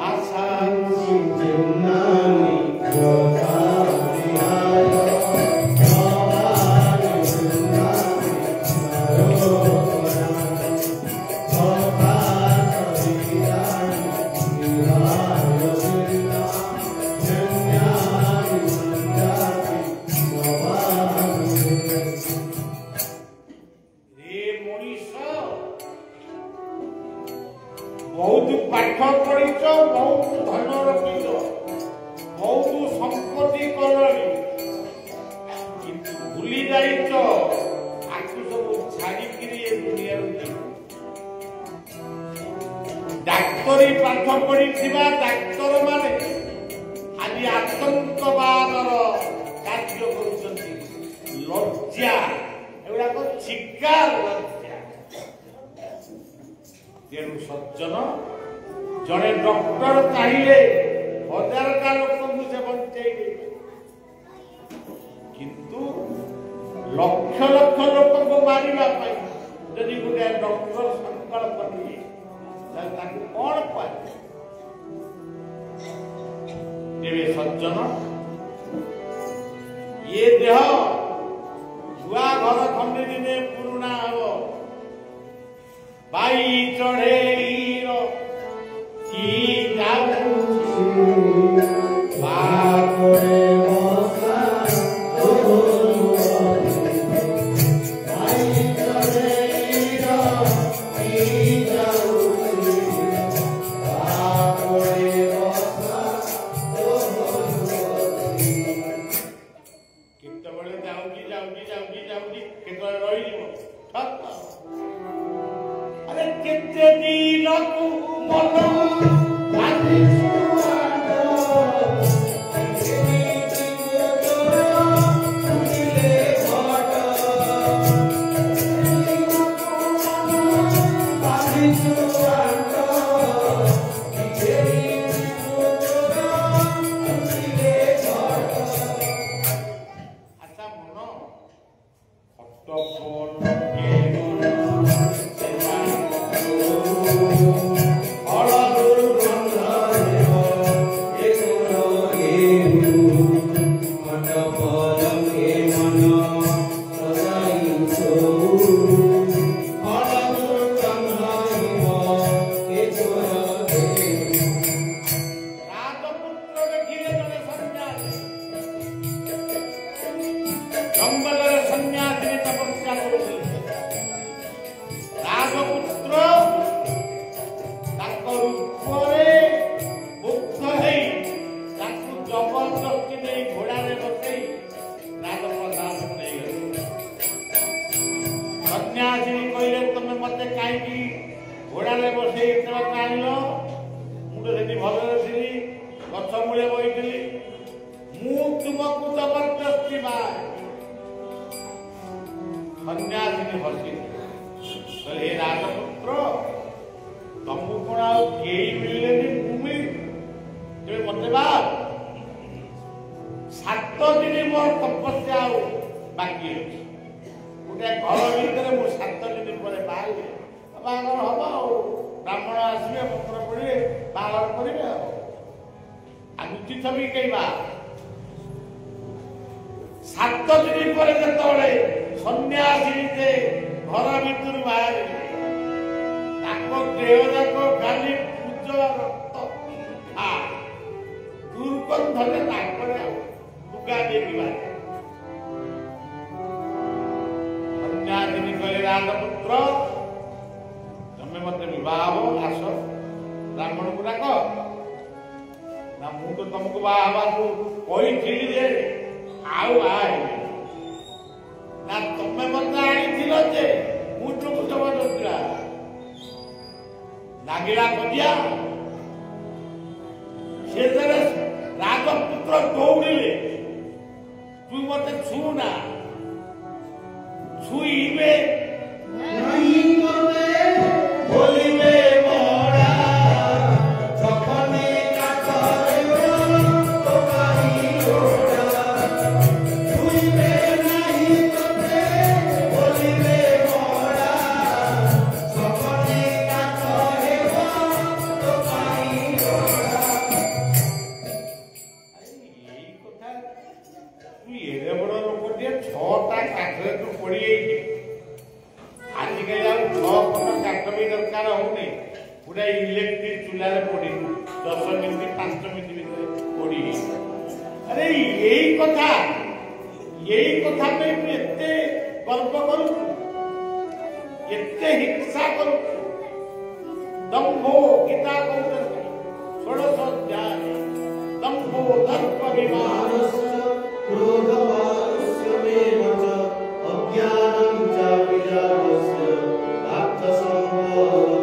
ଆଶା ବହୁତ ପାଠ ପଢିଛ ବହୁତ ଧନ ରଖିଛ ବହୁତ ସମ୍ପତ୍ତି କଲଣି କିନ୍ତୁ ଭୁଲି ଯାଇଛ ଆକୁ ସବୁ ଛାଡିକିରି ଏ ଦୁନିଆରୁ ଯିବ ଡାକ୍ତରୀ ପାଠ ପଢିଥିବା ଡାକ୍ତର ମାନେ ଆଜି ଆତଙ୍କବାଦର କାର୍ଯ୍ୟ କରୁଛନ୍ତି ଲଜ୍ଜା ଏଗୁଡାକ ଶିକାର ଲଜ୍ଜା ତେଣୁ ସଜ୍ଜନ ଜଣେ ଡକ୍ଟର ଚାହିଁଲେ 1000ଟା ଲୋକଙ୍କୁ ସେ ବଞ୍ଚେଇବେ କିନ୍ତୁ ଲକ୍ଷ ଲକ୍ଷ ଲୋକଙ୍କୁ ମାରିବା ପାଇଁ ଯଦି ଗୋଟେ ଡକ୍ଟର ସଂକଳ୍ପ ନିଏ ତାହେଲେ ତାକୁ କଣ କୁହାଯାଏ ତେବେ ସଜ୍ଜନ ये देह छुआ घर खंडे दिने पुरुणा हब बाई चढ़े बाई ଜଙ୍ଗଲରେ ସନ୍ନ୍ୟାସିନୀ ତପସ୍ୟା କରୁଥିଲେ। ରାଜପୁତ୍ର ତାଙ୍କ ରୂପରେ ମୁଗ୍ଧ ହେଇ ତାଙ୍କୁ ଜବରଦସ୍ତି ନେଇ ଘୋଡ଼ାରେ ବସେଇ ରାଜପ୍ରସାଦକୁ ନେଇଗଲେ। ସନ୍ନ୍ୟାସିନୀ କହିଲେ ତମେ ମତେ କାହିଁକି ଘୋଡ଼ାରେ ବସେଇ ଏତେ ବାଟ ଆଣିଲ? ମୁଁ ତ ସେଠି ଭଲରେ ଥିଲି, ଗଛ ମୂଳେ ବଇଥିଲି, ମୁଁ ତୁମକୁ ଜବରଦସ୍ତି ବାଏ। ସନ୍ନ୍ୟାସିନୀ ହସିଲେ କହିଲେ ହେ ରାଜପୁତ୍ର ତମକୁ କଣ ଆଉ କେହି ମିଳିଲେନି? ମୁଁ ମିଳିଲି, ତେବେ ମତେ ବା 7 ଦିନ ମୋର ତପସ୍ୟା ଆଉ ବାକି ଅଛି। ଗୋଟେ ଘର ଭିତରେ ମୁଁ 7 ଦିନ ପରେ ବାହାରିଲେ ବାହାଘର ହବ ଆଉ ବ୍ରାହ୍ମଣ ଆସିବେ, ପତ୍ର ପଡ଼ିବେ, ବାହାଘର କରିବେ ଆଉ ଲୁଚି ଛବି କେଇବା। 7 ଦିନ ପରେ ଯେତେବେଳେ ସନ୍ନ୍ୟାସିନୀ ଯେ ଘର ଭିତରୁ ବାହାରିଲେ ତାଙ୍କ ଦେହ ଯାକ ଖାଲି ପୂଜ ରକ୍ତ ଦୁର୍ଗନ୍ଧରେ ତାଙ୍କରେ ଆଉ ଲୁଗା ଦେଇକି ବାହାରିଲେ। ସନ୍ନ୍ୟାସିନୀ କହିଲେ ରାଜପୁତ୍ର ତମେ ମତେ ବିବାହ ହବ, ଆସ ବ୍ରାହ୍ମଣକୁ ଡାକ। ନା ମୁଁ ତ ତମକୁ ବାହା ହବାକୁ କହିଥିଲି ଯେ ଆଉ ବାହା ହେବି ନା, ତମେ ମତେ ଆଣିଥିଲ ଯେ ମୁଁ ତୁମକୁ ଜବରଦସ୍ତି ଲାଗିଲା ଖୋଜିଆ। ସେତେବେଳେ ରାଜପୁତ୍ର ଦୌଡ଼ିଲେ ତୁ ମତେ ଛୁନା, ଛୁଇଁବେ इलेक्ट्रिक चूल्हा पड़ी 10 मिनिट 5 मिनिट भितर पड़ी। अरे यही कथा पे एते गर्व करू, एते हिंसा करू। दम्भो गीता कहते 16 अध्याय दम्भो दर्पभिमानस्य क्रोधमानस्य मेव च अज्ञानं च विजातस्य आत्मसंबोधः।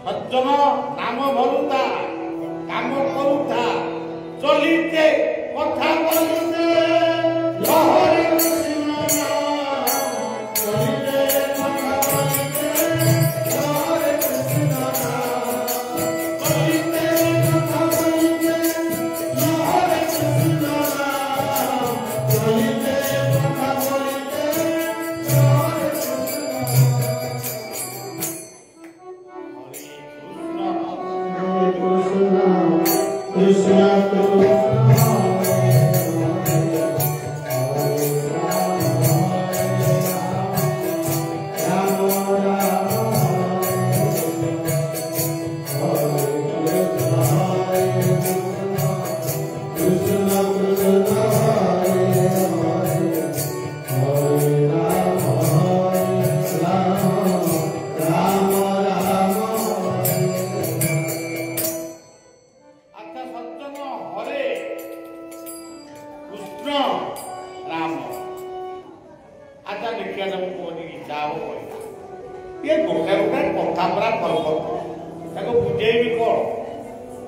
सज्जन नाम भरुता काम करुता चलिते कथा बोलते लहरी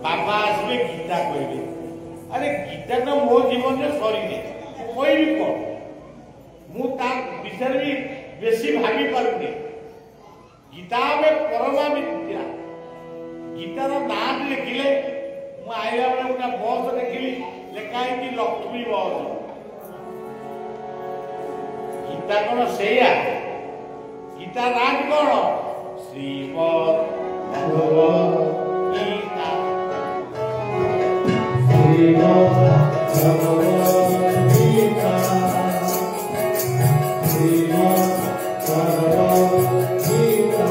बाबा आसवे गीता कहबे। अरे गीता तो मो जीवन में सरी नहीं कोई भी कौन मु ता विषय भी बेसी भावी पारुनी गीता में परमा विद्या गीतार नाम लिखिले मु आइला बेले गोटे बस देखिली लेखाई कि लक्ष्मी बस गीता कौन सेया गीता नाम कौन श्रीमद् भगवद गीता श्रीमद् भगवद गीता श्रीमद् भगवद गीता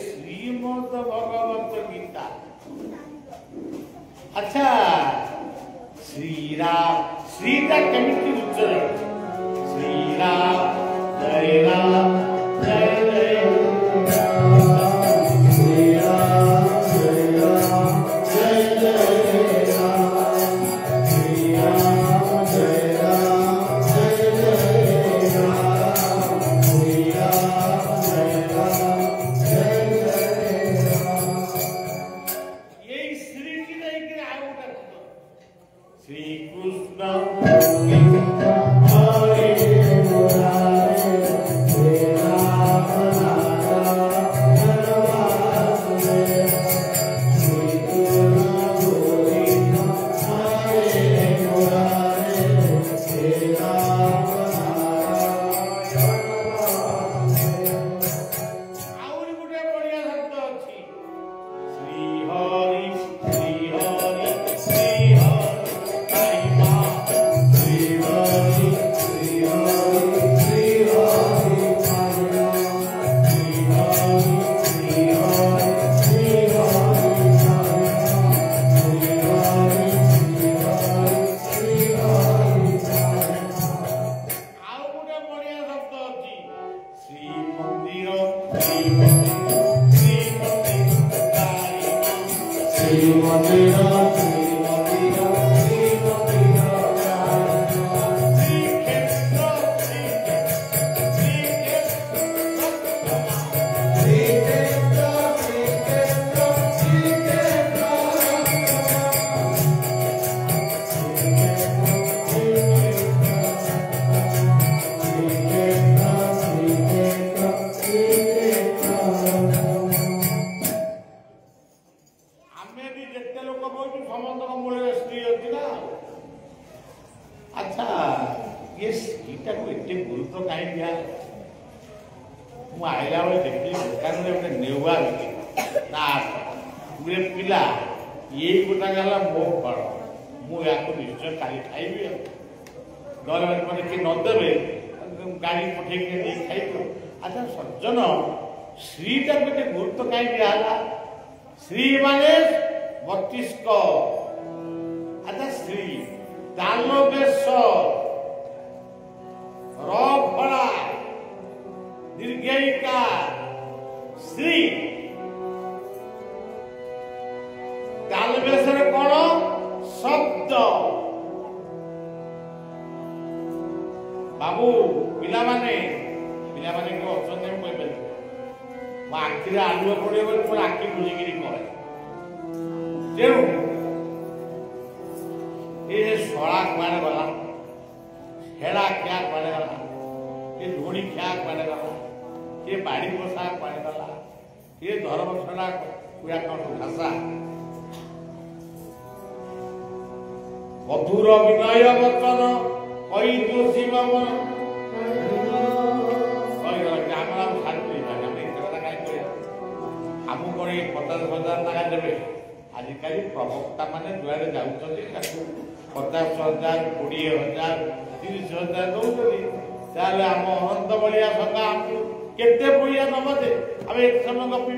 श्रीमद् भगवद गीता। अच्छा श्रीराम श्रीरा केमिति उच्चारण श्रीराम जय राम जय जय राम श्रीराम जय राम जय जय राम श्रीराम जय राम जय जय राम श्रीराम जय राम श्री कृष्ण हरे मुरारे हे राम श्री कृष्ण गोविंद हरे मुरारे हे राम आउरी गुटे बढ़िया शब्द अछि श्री हरि श्री हरि श्री हरि अच्छा ये गीता को इतने गुरुत्व कहीं दिया मु आइला बेले देखली दुकान में गोटे नेउआ ना पूरे पिला ये गोटा गला मो फल मु याको निश्चय खाली खाइबी घर मैंने किए नदेवे गाड़ी पठे नहीं खाइबो। अच्छा सज्जन श्रीटा गोटे गुरुत्व कहीं दिया श्री माने 32 क अच्छा श्री दानवेश्वर रफड़ा दीर्घिका श्री दानवेश्वर कौन शब्द बाबू पिला माने को अच्छे मुझे मो आखिर आलुआ पड़े मोर आखि बुझिकी कहे तेणु ये शला कुआड़े गला हेड़ा क्या कुआड़े गला ये धूणी क्या कुआड़े गला ये बाड़ी पोषा कुआड़े गला ये धर्म छड़ा पूरा कौन भाषा मधुर विनय वचन कई दोषी बाबन आम कौन 50,000 टका देवे आजिकल प्रवक्ता मैंने जुआड़े जाऊँगी 50,000 20,000 30,000 दौरान आम अनंत बलिया सका आमको केते पैसा नब जे आम एक समय गपी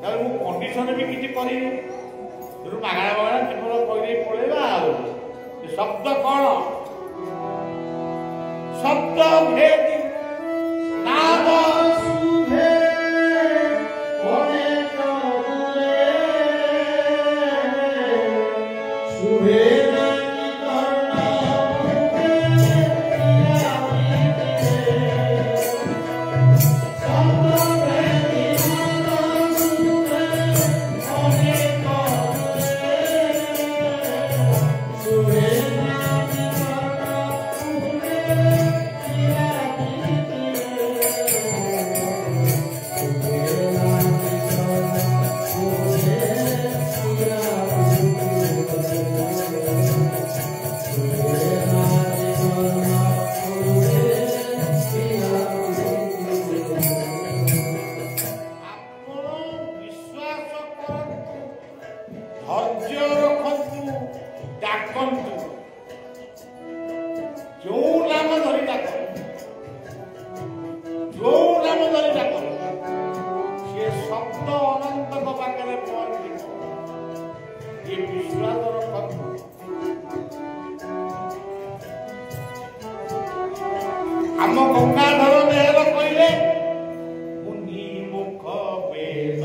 कंडीशन भी किसी करी मागଣା मागଣା जीवन कही पड़ेगा शब्द कौन শব্দ ভেদি নাম শুভে অনেক দূরে শুভে নাকি কর্ণ মুখে শব্দ ভেদি নাম শুভে অনেক দূরে শুভে নাকি কর্ণ ଧୈର୍ଯ୍ୟ ରଖନ୍ତୁ ଡାକନ୍ତୁ ଯୋଉ ନାମ ଧରି ଡାକନ୍ତୁ ଯୋଉ ନାମ ଧରି ଡାକନ୍ତୁ ସେ ଶବ୍ଦ ଅନନ୍ତଙ୍କ ପାଖରେ ପହଞ୍ଚିବ ଏ ବିଶ୍ୱାସ ରଖନ୍ତୁ। ଆମ ଗଙ୍ଗାଧର ମେହେର କହିଲେ ମୁନି ମୁଖ ବେଦ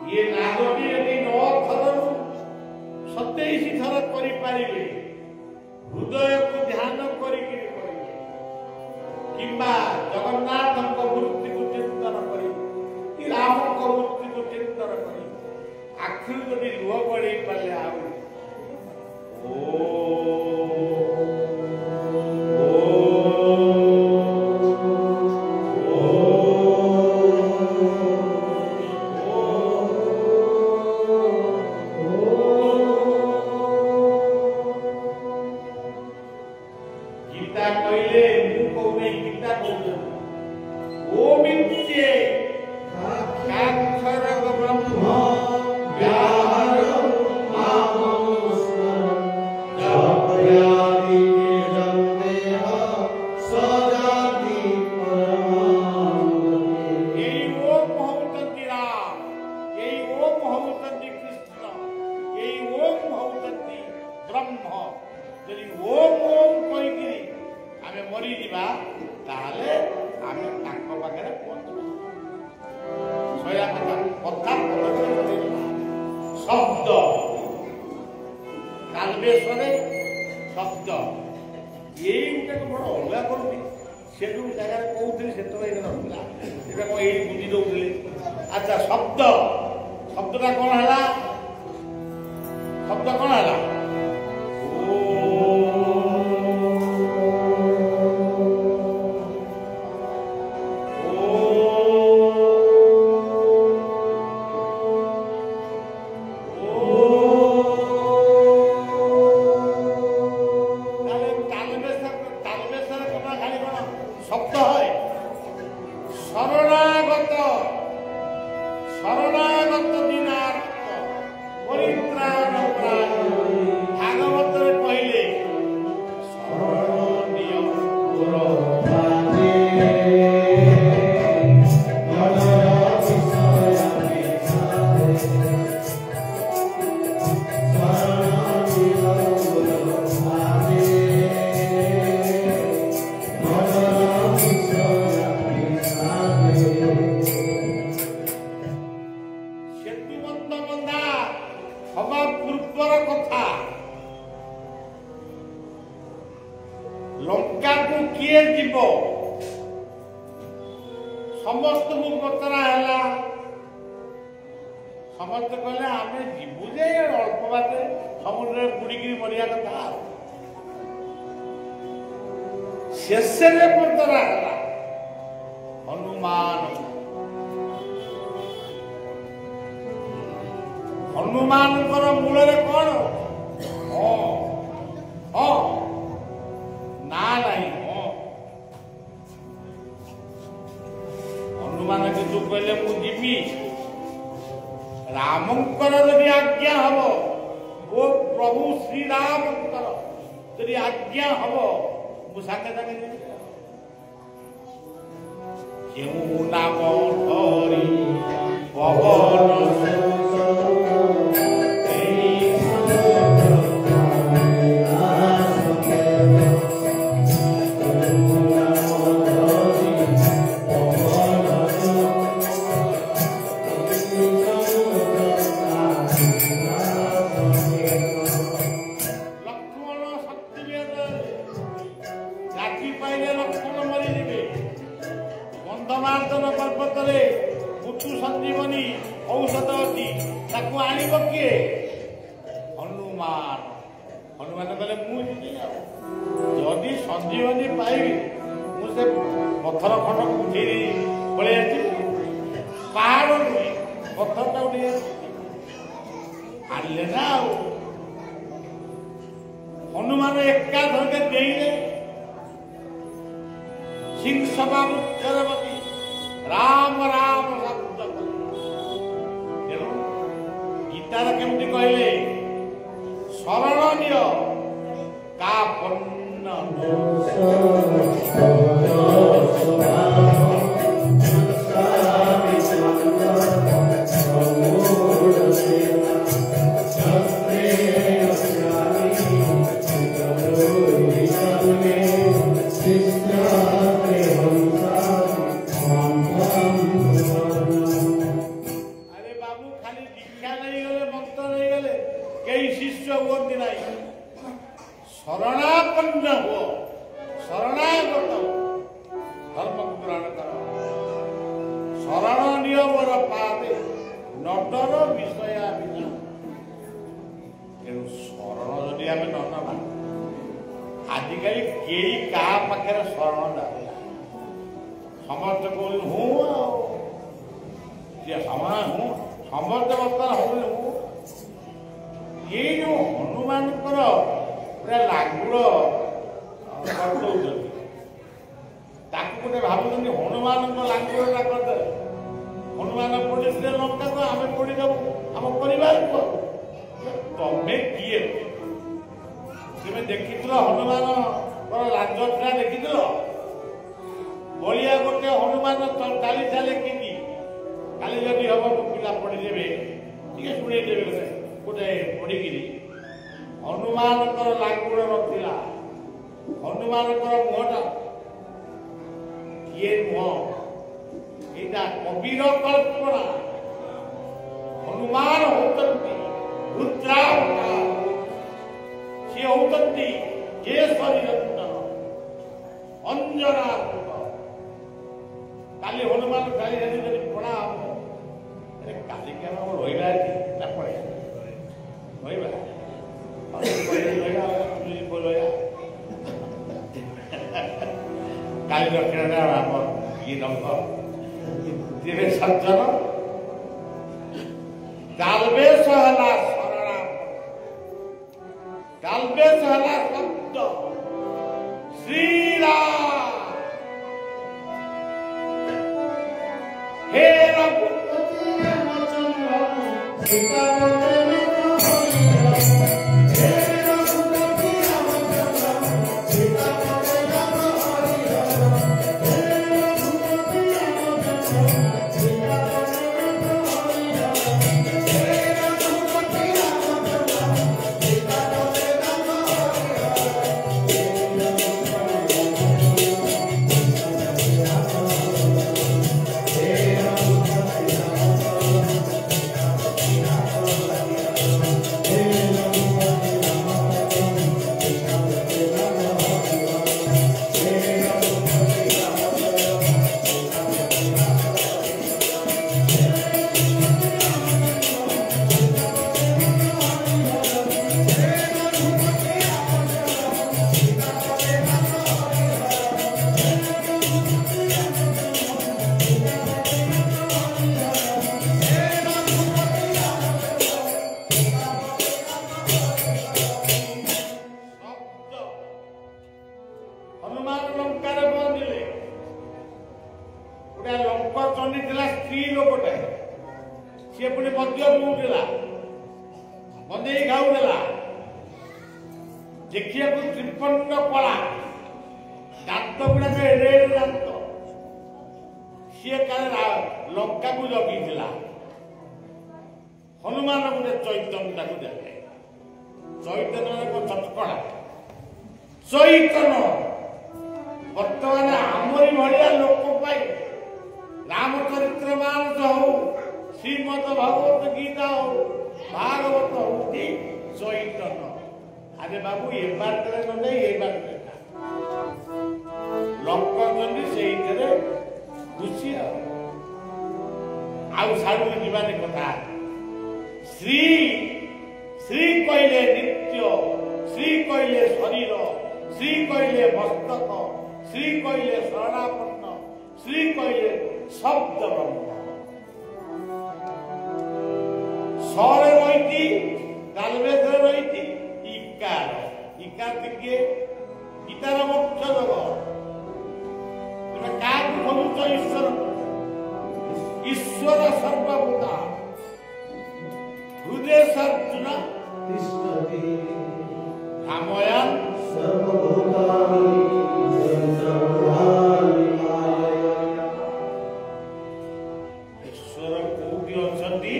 ये नादटी यदि 9 थरु 27 थर करि पारिबे हृदय को ध्यान करिके करिबे किंबा जगन्नाथ को मूर्ति को चिंतन करि कि राम को मूर्ति को चिंतन करि आखिर यदि लुह पड़े पाले आ गीता कहले मु कहने गीता कहते ओम इत्ये अक्षर ब्रह्म व्याहरं मामनुस्मरं जपयामि देह सजाति परमानंदे। ये ओम हौतंति राम, ये ओम हौतंति कृष्ण, ये ओम हौतंति ब्रह्म। यदि ओम ओम कही आमे मरी जीवा ताहले आमे तांको पाखरे पहुंचबा सया कथा शब्द कालवेशरे शब्द यही गोटे बड़ अलगा करुँगी से जो जगह कहते से रहा एटा कौन ये बुझी दौले। अच्छा शब्द शब्दटा कौन है शब्द कौन है शब्द है शरणागत शरणागत दीनार्थ परित्राण भागवत पहले शरण नियम लंका को किए जीव समस्त को पचरा है समस्त कहले आम जीवु जे अल्प बाटे समुद्र बुड़िकी मरिया कथा शेष पचरा है हनुमान हनुमान मूल कौन ना नहीं हनुमान किंतु कहले मुझी रामंकर यदि आज्ञा हम वो प्रभु श्री रामंकर यदि आज्ञा हम मु साथे साथे क्यों नाम धरी पवन संजीवनी औषध अच्छी आणव किए हनुमान हनुमान कहले मुझे संजीवनी पाइबी मुझे पथर खंड उठे पड़े पहाड़ नुहे पथर टा उठे आनले ना हनुमान एका धरके देले सिंह सभा मुख्यवती राम राम गीतार केमती कहले शरणीय का पन्न शरणापन्न हो शरणागत हो धर्म को ग्रहण कर शरणीय मोर पादे नडर विषय शरण जदि आम न नवा आजिकल कई क्या पाखे शरण जाए समस्त कह हूँ समय हूँ समस्त बर्तमान हूँ ये जो हनुमान पूरा लांगुड़ गोटे भावुं हनुमान लांगुड़ा करदे हनुमान पड़े लंका को आम पड़ीदेबू आम परिवार को तमें किए तुम देखी हनुमान लांजा देखी बलिया गोटे हनुमान चाली चाले कि काली जदि हम पिला पड़ीदेवे टे शुणेदेवे गोटे पड़ीकी हनुमान लांगुड़ नथिला हनुमान मुहटा किए नुह यहाँ कबीर कल्पना हनुमान होती रुद्रावतार सी होती केसरी रत्न अंजना काली हनुमान काली जदि पड़ा काली क्या रहा ना पड़े रहा काली दक्षिण राम ये नंग तेरे सज्जन कालवेश है शरणा कालवेश है शब्द श्री राम हे रघुपति रामचंद्र हनुमान लंकार पहुंचले गोटे लंका चंडी थिला स्त्री लोकटे सी पुणी मध्य पिउला बंदे खाऊला देखिए त्रिपन्न कला दात गुड़ाक एडे एडे दात सी का लंका को जगी हनुमान गोटे चैतन्य को देखे चैतन्य को चटकड़ा चैतन्य बर्तमान आमरी भाया लोक रामचरित्र मानस हो श्रीमद भगवत गीता हो भागवत हो चैतन्य अरे बाबू ये बात ना ये बात लंका से खुशी आड़ू जीवानी कथा श्री श्री कहले नित्य श्री कहले शरीर श्री कहले मस्तक श्री कहले शरणापन्न श्री कहले शब्द ब्रह्म सरे रही कालवेद रही इकार इकार के गीतार मुख्य जगत क्या खोलुच ईश्वर ईश्वर सर्वभूता हृदय अर्जुन रामायण ईश्वर कोटि अच्छी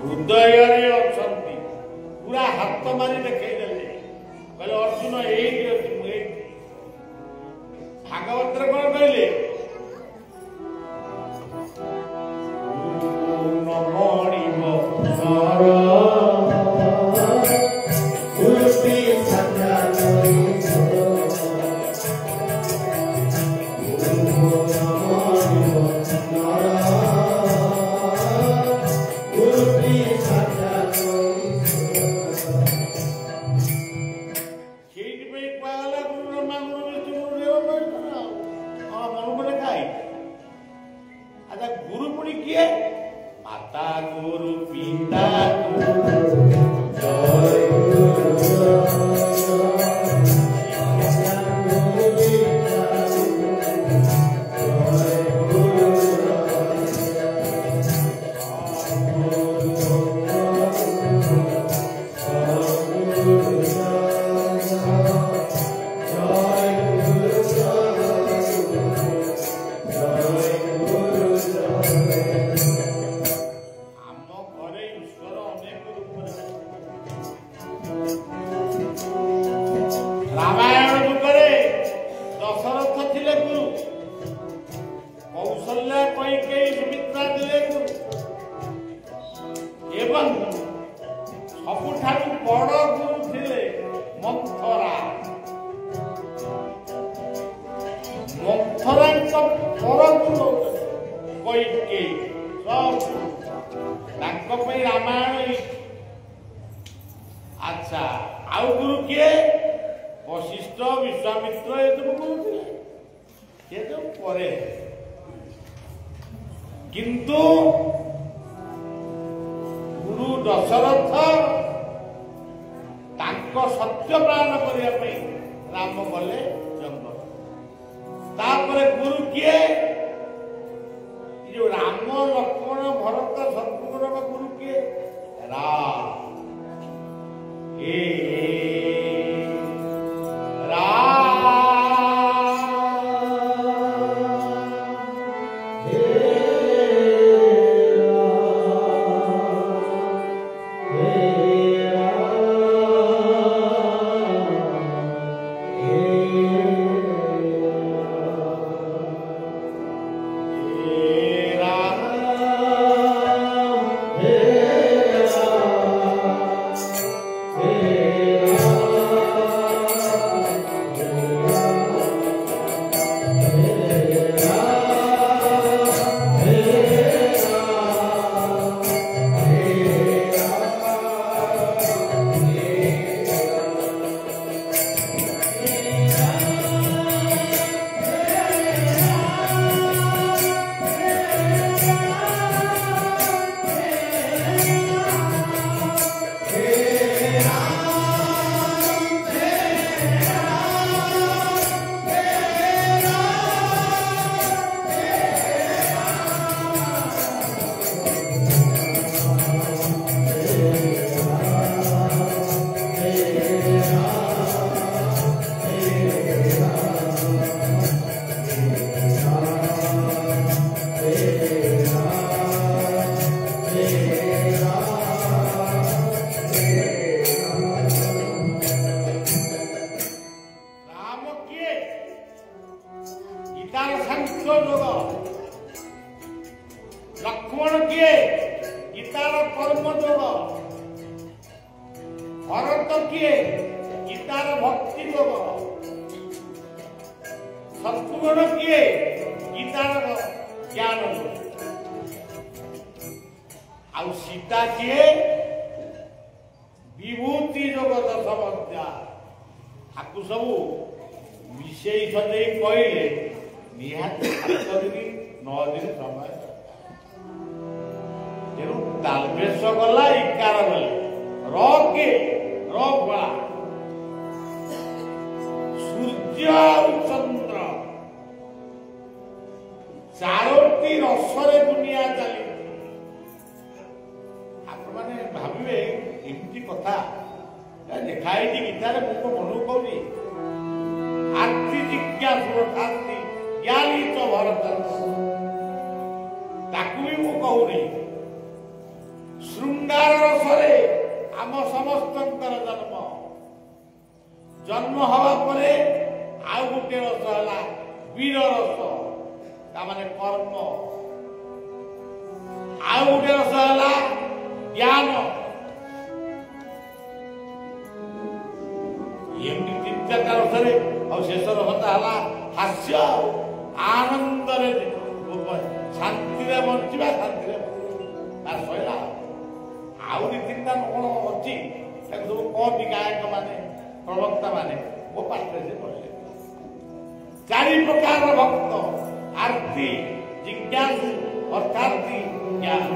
हृदय अच्छी पूरा हाथ मारी देखदेले कहले अर्जुन ये भागवत कौन कहले रामायण अच्छा आउ गुरु किए वशिष्ठ विश्वामित्र ये सब गुरु ये तो परे किंतु गुरु दशरथ तांको सत्य प्राण करने राम गले जंगल तापर गुरु किए जो राम लक्ष्मण भरत शत्रुघ्न गुरु किए राम Hey ଯୋଗ। ଲକ୍ଷ୍ମଣ କିଏ? ଗୀତାର କର୍ମ ଯୋଗ। ଭରତ କିଏ? ଗୀତାର ଭକ୍ତି ଯୋଗ। ଶତ୍ରୁଘ୍ନ କିଏ? ଗୀତାର ଜ୍ଞାନ ଯୋଗ। ଆଉ ସୀତା କିଏ? ବିଭୂତି ଯୋଗ ଦଶମଧ୍ୟା। ତାକୁ ସବୁ ମିଶେଇ ସଜେଇ କହିଲେ ନିହାତି 7 ଦିନ 9 ଦିନ ସମୟ। ତେଣୁ ତାଲବେଶ ଗଲା, ଇକାର ଗଲେ। ର କିଏ? ର ଭଳା ସୂର୍ଯ୍ୟ ଆଉ ଚନ୍ଦ୍ର, ଚାରୋଟି ରସରେ ଦୁନିଆ ଚାଲିଛି। ଆପଣମାନେ ଭାବିବେ ଏମିତି କଥା ଲେଖା ହେଇଛି ଗୀତାରେ, ମୁଁ ତ ମନକୁ କହୁଛି। ଆର୍ତି ଜିଜ୍ଞାସୁ ଥାନ୍ତି ଜ୍ଞାନୀ ତ ଭରତ, ତାକୁ ବି ମୁଁ କହୁନି। ଶୃଙ୍ଗାର ରସରେ ଆମ ସମସ୍ତଙ୍କର ଜନ୍ମ। ଜନ୍ମ ହବା ପରେ ଆଉ ଗୋଟେ ରସ ହେଲା ବୀର ରସ, ତାମାନେ କର୍ମ। ଆଉ ଗୋଟେ ରସ ହେଲା ଜ୍ଞାନ। ଏମିତି 3-4ଟା ରସରେ, ଆଉ ଶେଷ ରସଟା ହେଲା ହାସ୍ୟ। ଆନନ୍ଦରେ ଶାନ୍ତିରେ ବଞ୍ଚିବା, ଶାନ୍ତିରେ ତା ସଇଲା। ଆଉ 2-3ଟା କଣ ଅଛି, ତାକୁ ସବୁ କହନ୍ତି ଗାୟକ ମାନେ, ପ୍ରବକ୍ତା ମାନେ, ମୋ ପାଠରେ ସେ ବସେ। 4 ପ୍ରକାରର ଭକ୍ତ: ଆର୍ତି, ଜିଜ୍ଞାସୁ, ଅର୍ଥାର୍ଥୀ, ଜ୍ଞାନ।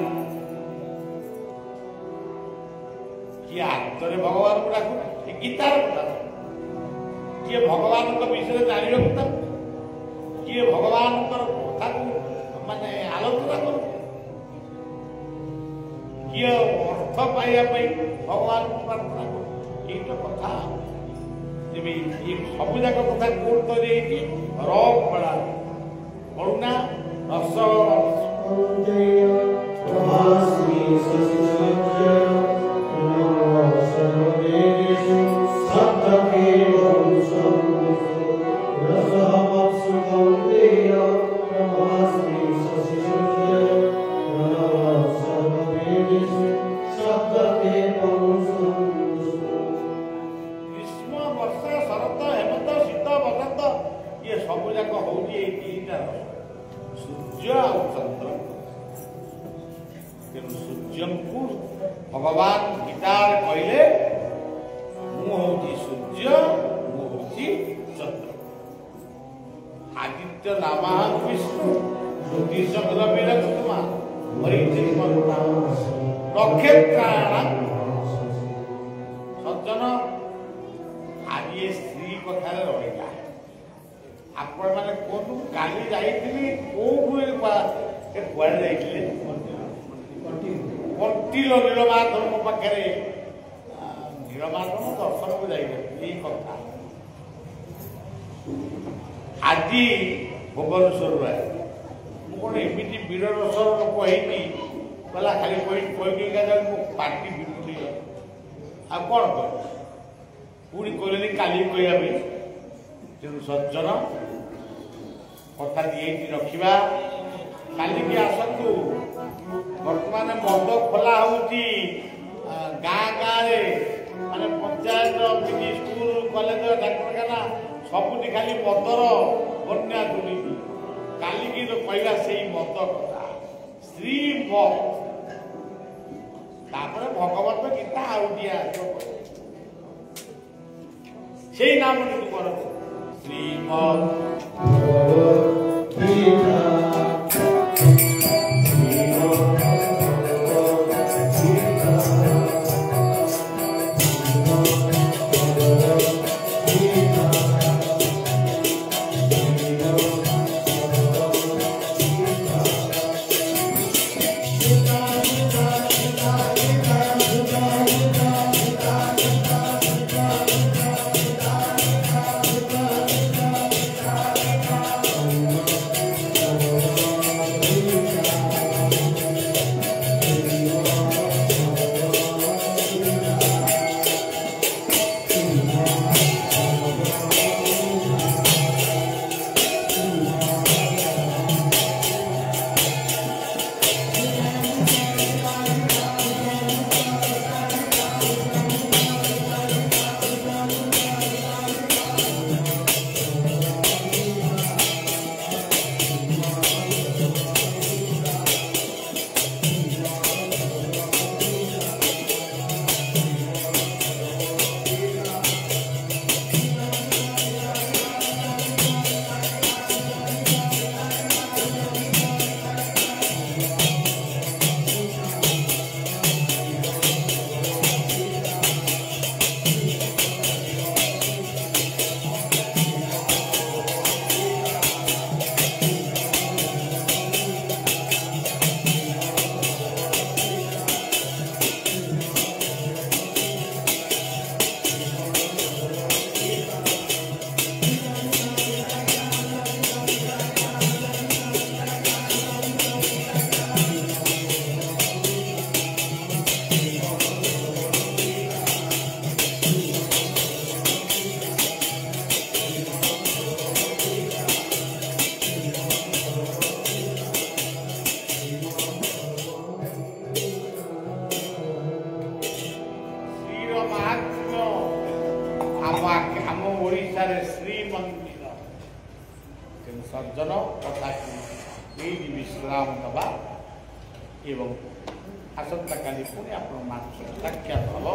କିଏ ଆର୍ତରେ ଭଗବାନଙ୍କୁ ଡାକୁଛି, ଗୀତାର କଥା। କିଏ ଭଗବାନଙ୍କ ବିଷୟରେ ଜାଣିବାକୁ ଚାହୁଁଛି, କିଏ ଭଗବାନଙ୍କର କଥାକୁ ମାନେ ଆଲୋଚନା କରୁଛି, କିଏ ଅର୍ଥ ପାଇବା ପାଇଁ ଭଗବାନଙ୍କୁ ପ୍ରାର୍ଥନା କରୁଛି। ଏଇଟା କଥା। ତେବେ ଏ ସବୁ ଯାକ କଥା କୋର୍ଟ ହେଇଛି ର ଫଳା କରୁଣା ରସ। भगवान गीतार कहले मु हूँ सूर्य, मु हूँ चंद्र। आदित्य नामा विष्णु, ज्योतिषग्र विरक्तमा नक्षत्राणाम। सज्जन आज ये स्त्री कथा रहा। आपण मैंने कहतु काली जाइली कुआड़े जाइले कंटिल नीलमाधव पाखे नीलमाधव दर्शन को जाइए कथा। आज भुवनेश्वर कौन एमती वीर रसर लोक होती गला खाली कही पार्टी बिगुड़ी आ कौन कह पुणी कहले काली कहवाई। तेणु सज्जन कथा ये रखा कालिकी आसतु। बर्तमान मद खोला होती गाँ गाँव माने पंचायत अफिस स्कूल कॉलेज डाक्तरखाना सबुठी खाली मदर बन्या तुली। कालिकी कहला से मद कथा स्त्री मद तापर भगवत गीता आउटिया से नाम कर श्रीमद आम ओडिशा रे श्रीमंदिर तेणु सज्जन कथा विश्राम दबा एवं आसंता काली पुणी आपण साक्षात हम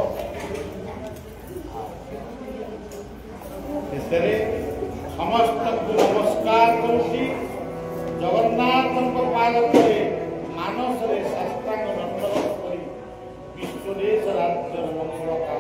शेषे समस्त नमस्कार करुँची जगन्नाथ पाद तले मानस शास्त्रांग दंडवत कर विश्वदेश राज्य मंगल